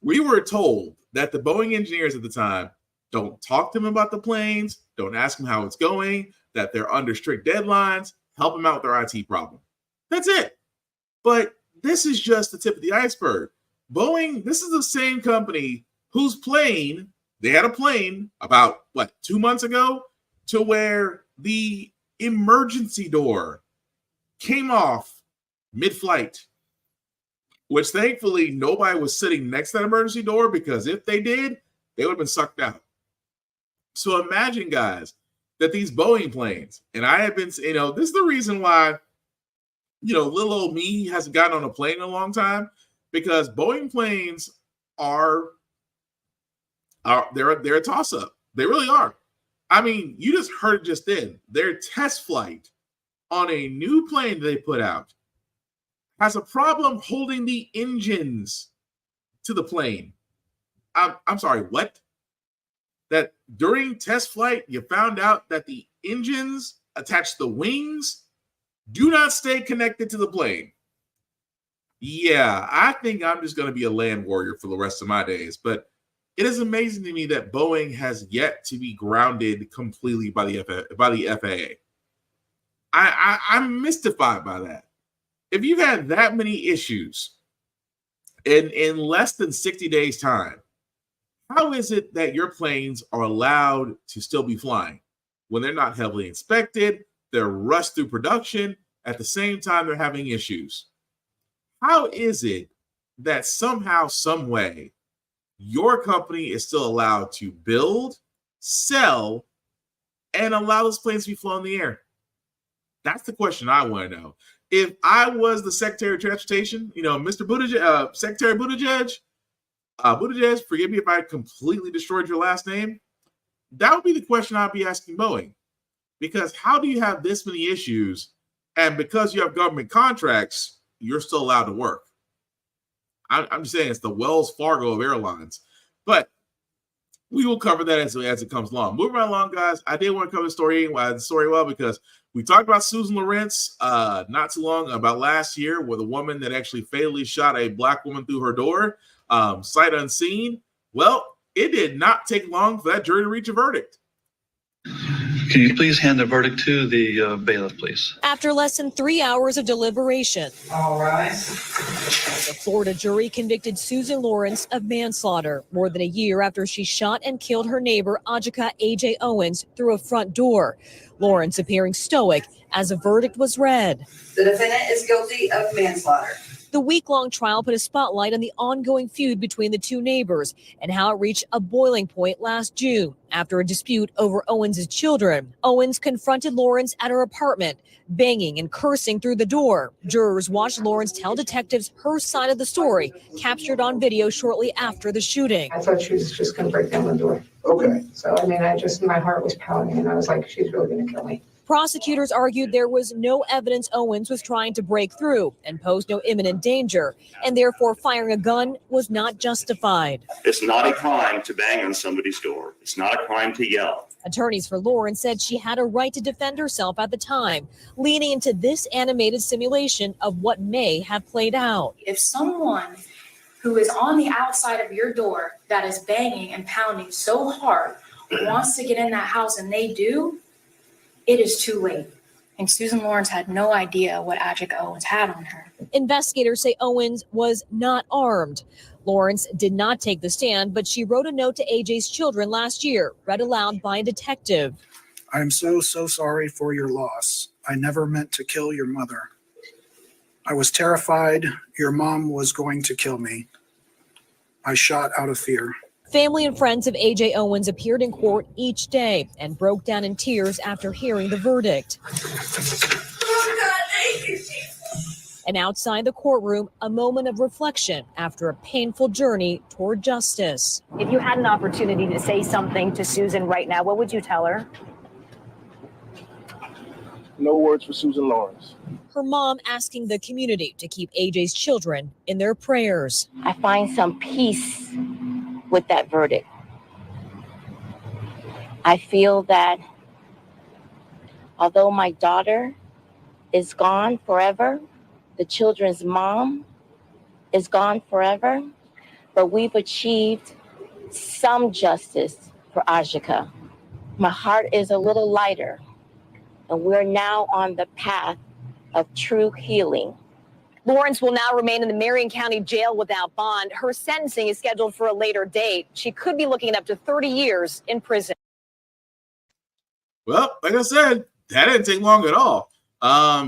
we were told that the Boeing engineers at the time, don't talk to them about the planes. Don't ask them how it's going, that they're under strict deadlines. Help them out with their IT problem. That's it. But this is just the tip of the iceberg. Boeing, this is the same company whose plane, they had a plane about, 2 months ago, to where the emergency door came off mid-flight, which thankfully nobody was sitting next to that emergency door, because if they did, they would have been sucked out. So imagine, guys, that these Boeing planes, and I have been, this is the reason why, little old me hasn't gotten on a plane in a long time, because Boeing planes they're a toss-up. They really are. I mean, you just heard it just then. Their test flight on a new plane they put out has a problem holding the engines to the plane. I'm sorry, what? That during test flight, you found out that the engines attached to the wings do not stay connected to the plane. Yeah, I think I'm just going to be a land warrior for the rest of my days. But it is amazing to me that Boeing has yet to be grounded completely by the FAA. I'm mystified by that. If you've had that many issues in less than 60 days' time, how is it that your planes are allowed to still be flying when they're not heavily inspected, they're rushed through production, at the same time they're having issues? How is it that somehow, some way, your company is still allowed to build, sell, and allow those planes to be flown in the air? That's the question I want to know. If I was the Secretary of Transportation, Mr. Buttigieg, Secretary Buttigieg, forgive me if I completely destroyed your last name, that would be the question I'd be asking Boeing. Because how do you have this many issues, and because you have government contracts, you're still allowed to work? I'm just saying it's the Wells Fargo of airlines. But we will cover that as it comes along. Moving right along, guys, I did want to cover the story well because we talked about Susan Lawrence not too long about last year, with a woman that actually fatally shot a black woman through her door, sight unseen. Well, it did not take long for that jury to reach a verdict. Can you please hand the verdict to the bailiff, please? After less than 3 hours of deliberation, all right, the Florida jury convicted Susan Lawrence of manslaughter more than a year after she shot and killed her neighbor, Ajika A.J. Owens, through a front door. Lawrence appearing stoic as a verdict was read. The defendant is guilty of manslaughter. The week-long trial put a spotlight on the ongoing feud between the two neighbors and how it reached a boiling point last June after a dispute over Owens' children. Owens confronted Lawrence at her apartment, banging and cursing through the door. Jurors watched Lawrence tell detectives her side of the story, captured on video shortly after the shooting. I thought she was just going to break down the door. Okay. So, my heart was pounding, and I was like, she's really going to kill me. Prosecutors argued there was no evidence Owens was trying to break through and posed no imminent danger, and therefore firing a gun was not justified. It's not a crime to bang on somebody's door. It's not a crime to yell. Attorneys for Lawrence said she had a right to defend herself at the time, leaning into this animated simulation of what may have played out. If someone who is on the outside of your door that is banging and pounding so hard wants to get in that house and they do, it is too late. And Susan Lawrence had no idea what Ajika Owens had on her. Investigators say Owens was not armed. Lawrence did not take the stand, but she wrote a note to AJ's children last year, read aloud by a detective. I'm so sorry for your loss. I never meant to kill your mother. I was terrified your mom was going to kill me. I shot out of fear. Family and friends of A.J. Owens appeared in court each day and broke down in tears after hearing the verdict. Oh, God, thank you, Jesus. And outside the courtroom, a moment of reflection after a painful journey toward justice. If you had an opportunity to say something to Susan right now, what would you tell her? No words for Susan Lawrence. Her mom asking the community to keep A.J.'s children in their prayers. I find some peace with that verdict. I feel that although my daughter is gone forever, the children's mom is gone forever, but we've achieved some justice for Ajika. My heart is a little lighter, and we're now on the path of true healing. Lawrence will now remain in the Marion County Jail without bond. Her sentencing is scheduled for a later date. She could be looking at up to 30 years in prison. Well, like I said, that didn't take long at all.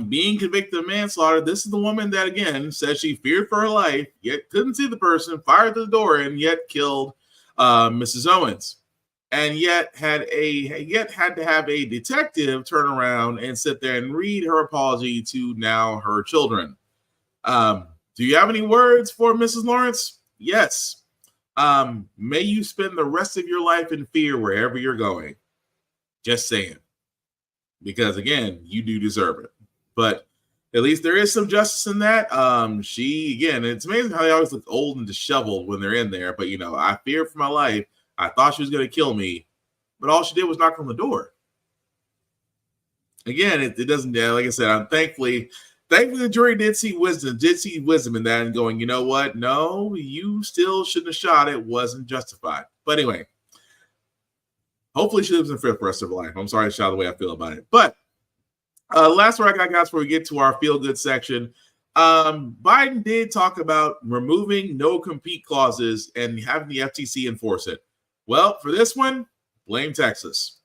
Being convicted of manslaughter, this is the woman that, again, said she feared for her life, yet couldn't see the person, fired through the door, and yet killed Mrs. Owens. and yet had to have a detective turn around and sit there and read her apology to now her children. Do you have any words for Mrs. Lawrence? Yes. May you spend the rest of your life in fear wherever you're going. Just saying. Because again, you do deserve it. But at least there is some justice in that. It's amazing how they always look old and disheveled when they're in there. But, I feared for my life. I thought she was going to kill me. But all she did was knock on the door. Again, it doesn't, like I said, I'm thankfully the jury did see wisdom in that and going, you know what? No, you still shouldn't have shot. It wasn't justified. But anyway, hopefully she lives in fear for the rest of her life. I'm sorry to shout the way I feel about it. But last word I got, guys, before we get to our feel-good section. Biden did talk about removing no-compete clauses and having the FTC enforce it. Well, for this one, blame Texas.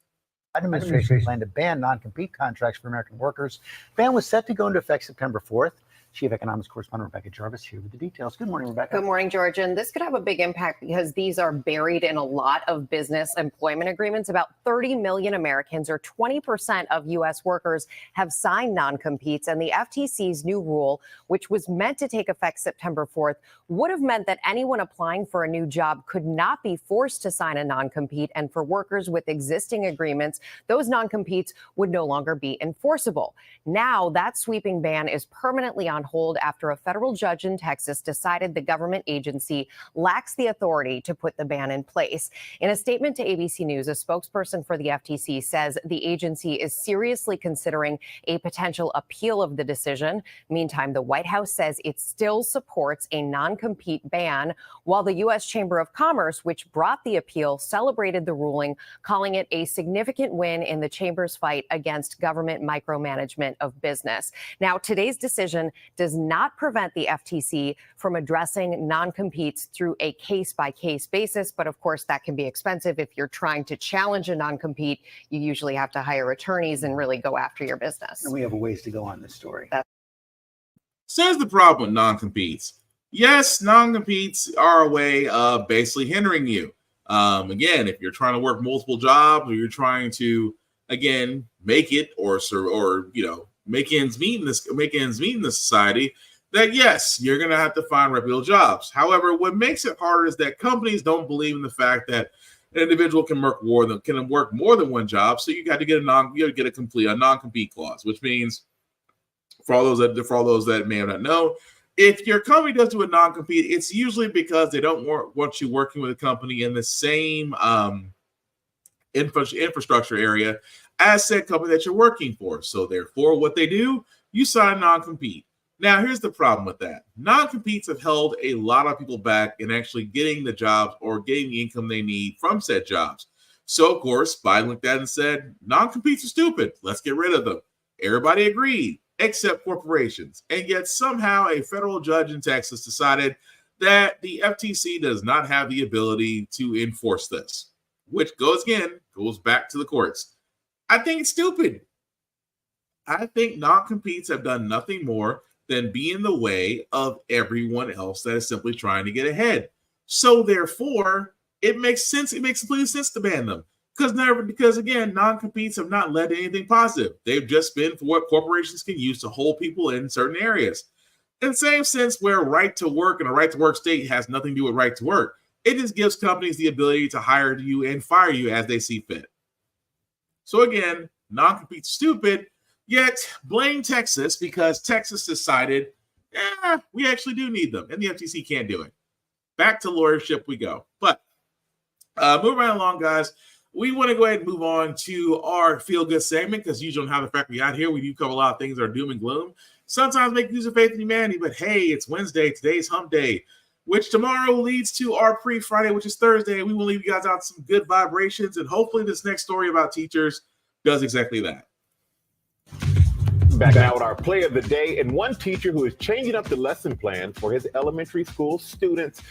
Biden administration planned to ban non-compete contracts for American workers. Ban was set to go into effect September 4th. Chief Economics Correspondent Rebecca Jarvis here with the details. Good morning, Rebecca. Good morning, George. And this could have a big impact because these are buried in a lot of business employment agreements. About 30 million Americans, or 20% of U.S. workers, have signed non-competes. And the FTC's new rule, which was meant to take effect September 4th, would have meant that anyone applying for a new job could not be forced to sign a non-compete. And for workers with existing agreements, those non-competes would no longer be enforceable. Now, that sweeping ban is permanently on hold after a federal judge in Texas decided the government agency lacks the authority to put the ban in place. In a statement to ABC News, a spokesperson for the FTC says the agency is seriously considering a potential appeal of the decision. Meantime, the White House says it still supports a non-compete ban, while the U.S. Chamber of Commerce, which brought the appeal, celebrated the ruling, calling it a significant win in the chamber's fight against government micromanagement of business. Now, today's decision does not prevent the FTC from addressing non-competes through a case-by-case basis. But of course, that can be expensive. If you're trying to challenge a non-compete, you usually have to hire attorneys and really go after your business. And we have a ways to go on this story. So here's the problem with non-competes. Yes, non-competes are a way of basically hindering you. Again, if you're trying to work multiple jobs or you're trying to, again, make it or make ends meet in this society, that yes, you're going to have to find reputable jobs. However, what makes it harder is that companies don't believe in the fact that an individual can work more than one job. So you got to get a non-compete clause, which means for all those that may not know, if your company does do a non-compete, it's usually because they don't want you working with a company in the same infrastructure area as said company that you're working for. So therefore, what they do, you sign a non-compete. Now, here's the problem with that. Non-competes have held a lot of people back in actually getting the jobs or getting the income they need from said jobs. So, of course, Biden looked at it and said, non-competes are stupid. Let's get rid of them. Everybody agreed, except corporations. And yet somehow a federal judge in Texas decided that the FTC does not have the ability to enforce this, which goes back to the courts. I think it's stupid. I think non-competes have done nothing more than be in the way of everyone else that is simply trying to get ahead. So therefore, it makes sense. It makes complete sense to ban them because again, non-competes have not led to anything positive. They've just been for what corporations can use to hold people in certain areas. In the same sense, where right to work and a right to work state has nothing to do with right to work, it just gives companies the ability to hire you and fire you as they see fit. So again, non-compete's stupid, yet blame Texas because Texas decided, we actually do need them, and the FTC can't do it. Back to lawyership we go. But moving right along, guys, we want to go ahead and move on to our feel-good segment because usually on How the Frack We Got Here, we do cover a lot of things that are doom and gloom. Sometimes make use of faith in humanity, but hey, it's Wednesday. Today's hump day, which tomorrow leads to our pre-Friday, which is Thursday. We will leave you guys out some good vibrations, and hopefully this next story about teachers does exactly that. Back now with our play of the day and one teacher who is changing up the lesson plan for his elementary school students.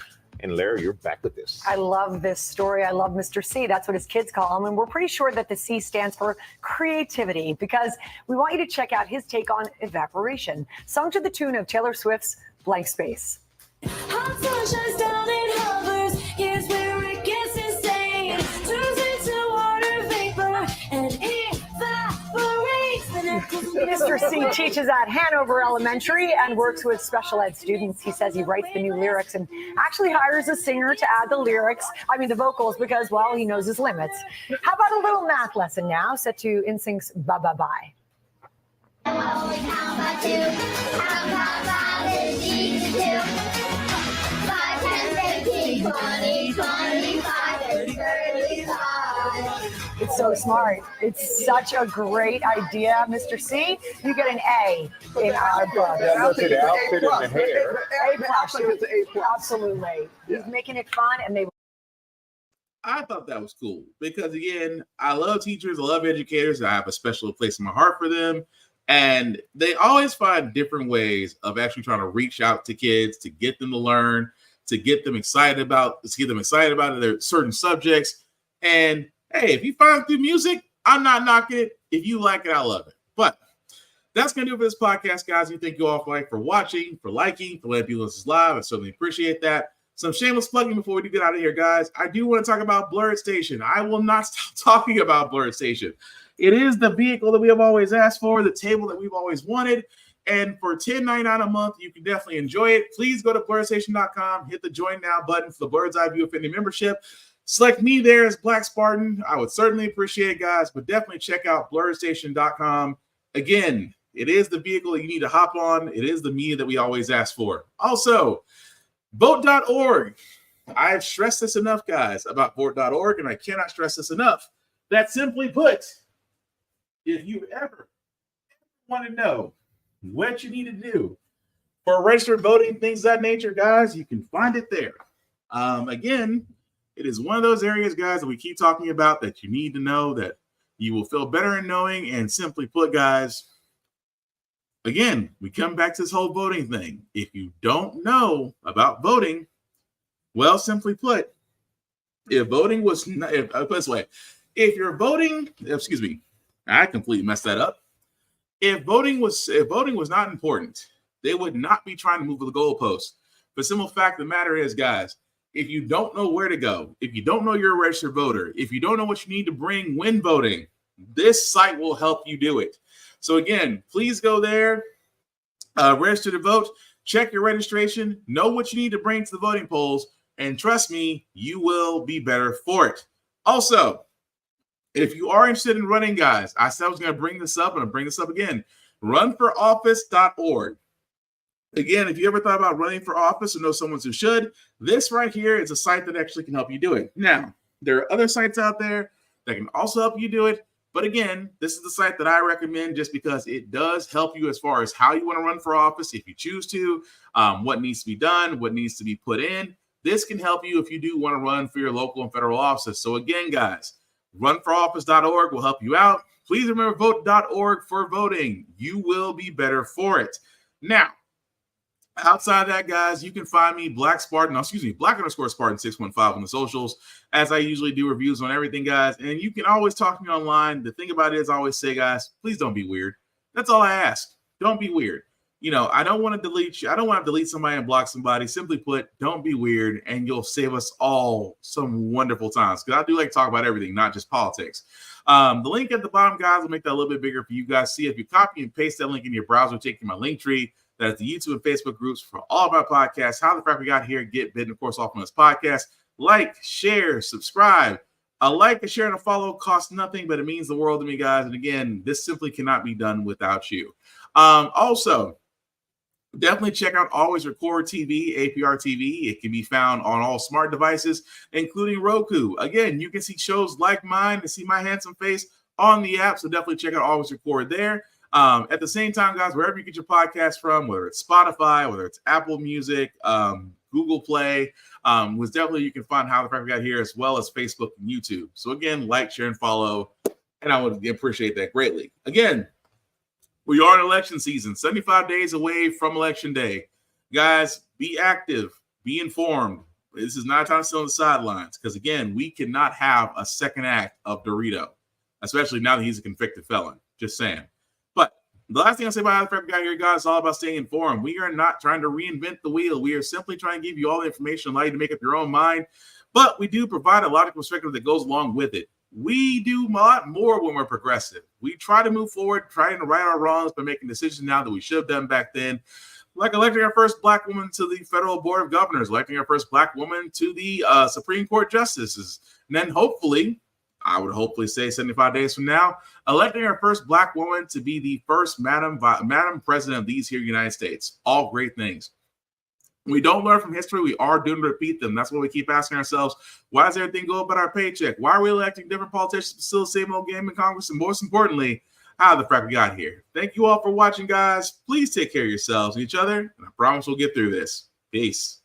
And Larry, you're back with this. I love this story. I love Mr. C. That's what his kids call him. And we're pretty sure that the C stands for creativity because we want you to check out his take on evaporation, sung to the tune of Taylor Swift's Blank Space. Hot sun shines down and hovers. Here's where it gets insane. Turns into Mr. C teaches at Hanover Elementary and works with special ed students. He says he writes the new lyrics and actually hires a singer to add the vocals, because, well, he knows his limits. How about a little math lesson now, set to NSYNC's Bye Bye Bye. It's so smart. It's such a great idea, Mr. C. You get an A in our book. Yeah, go to the outfit and the hair. A+. Absolutely. He's making it fun, and I thought that was cool because, again, I love teachers, I love educators, I have a special place in my heart for them, and they always find different ways of actually trying to reach out to kids to get them to learn, to get them excited about their certain subjects. And hey, if you find it through music, I'm not knocking it. If you like it, I love it. But that's going to do it for this podcast, guys. We thank you all for watching, for liking, for letting people listen live. I certainly appreciate that. Some shameless plugging before we do get out of here, guys. I do want to talk about Blurred Station. I will not stop talking about Blurred Station. It is the vehicle that we have always asked for, the table that we've always wanted. And for $10.99 a month, you can definitely enjoy it. Please go to blurredstation.com, hit the join now button for the Bird's Eye View Affinity membership. Select me there as Black Spartan. I would certainly appreciate it, guys, but definitely check out blurredstation.com. Again, it is the vehicle that you need to hop on. It is the media that we always ask for. Also, vote.org. I've stressed this enough, guys, about vote.org, and I cannot stress this enough. That simply put, if you ever want to know what you need to do for registered voting, things of that nature, guys, you can find it there. Again, it is one of those areas, guys, that we keep talking about that you need to know, that you will feel better in knowing. And simply put, guys, again, we come back to this whole voting thing. If you don't know about voting, well, simply put, if voting was, put this way, if you're voting, excuse me, I completely messed that up. If voting was not important, they would not be trying to move the goalposts. The simple fact of the matter is, guys, if you don't know where to go, if you don't know you're a registered voter, if you don't know what you need to bring when voting, this site will help you do it. So again, please go there, register to vote, check your registration, know what you need to bring to the voting polls, and trust me, you will be better for it. Also, if you are interested in running, guys, I said I was going to bring this up, and I'll bring this up again. Runforoffice.org. Again, if you ever thought about running for office or know someone who should, this right here is a site that actually can help you do it. Now, there are other sites out there that can also help you do it. But again, this is the site that I recommend just because it does help you as far as how you want to run for office, if you choose to, what needs to be done, what needs to be put in. This can help you if you do want to run for your local and federal offices. So again, guys, runforoffice.org will help you out. Please remember vote.org for voting. You will be better for it. Now, outside of that, guys, you can find me Black_Spartan 615 on the socials, as I usually do reviews on everything, guys. And you can always talk to me online. The thing about it is, I always say, guys, please don't be weird. That's all I ask. Don't be weird. You know, I don't want to delete you. I don't want to delete somebody and block somebody. Simply put, don't be weird, and you'll save us all some wonderful times. Because I do like to talk about everything, not just politics. The link at the bottom, guys, will make that a little bit bigger for you guys. See, if you copy and paste that link in your browser, take you to my link tree. That's the YouTube and Facebook groups for all of our podcasts. How the Frack We Got Here, get bitten, of course, off on this podcast. Like, share, subscribe. A like, a share, and a follow costs nothing, but it means the world to me, guys. And again, this simply cannot be done without you. Also, definitely check out Always Record TV, APR TV. It can be found on all smart devices, including Roku. Again, you can see shows like mine and see my handsome face on the app. So definitely check out Always Record there. At the same time, guys, wherever you get your podcast from, whether it's Spotify, whether it's Apple Music, Google Play, was definitely you can find How the Frack We Got Here, as well as Facebook and YouTube. So again, like, share, and follow, and I would appreciate that greatly. Again, we are in election season, 75 days away from Election Day. Guys, be active, be informed. This is not time to sit on the sidelines, because again, we cannot have a second act of Dorito, especially now that he's a convicted felon. Just saying. But the last thing I'll say about How the Frack We Got Here, guys, is all about staying informed. We are not trying to reinvent the wheel. We are simply trying to give you all the information, allow you to make up your own mind. But we do provide a lot of perspective that goes along with it. We do a lot more when we're progressive. We try to move forward, trying to right our wrongs by making decisions now that we should have done back then. Like electing our first black woman to the Federal Board of Governors, electing our first black woman to the Supreme Court justices. And then hopefully, I would hopefully say 75 days from now, electing our first black woman to be the first Madam President of these here United States. All great things. We don't learn from history. We are doomed to repeat them. That's what we keep asking ourselves. Why does everything go about our paycheck? Why are we electing different politicians to still the same old game in Congress? And most importantly, how the frack we got here. Thank you all for watching, guys. Please take care of yourselves and each other. And I promise we'll get through this. Peace.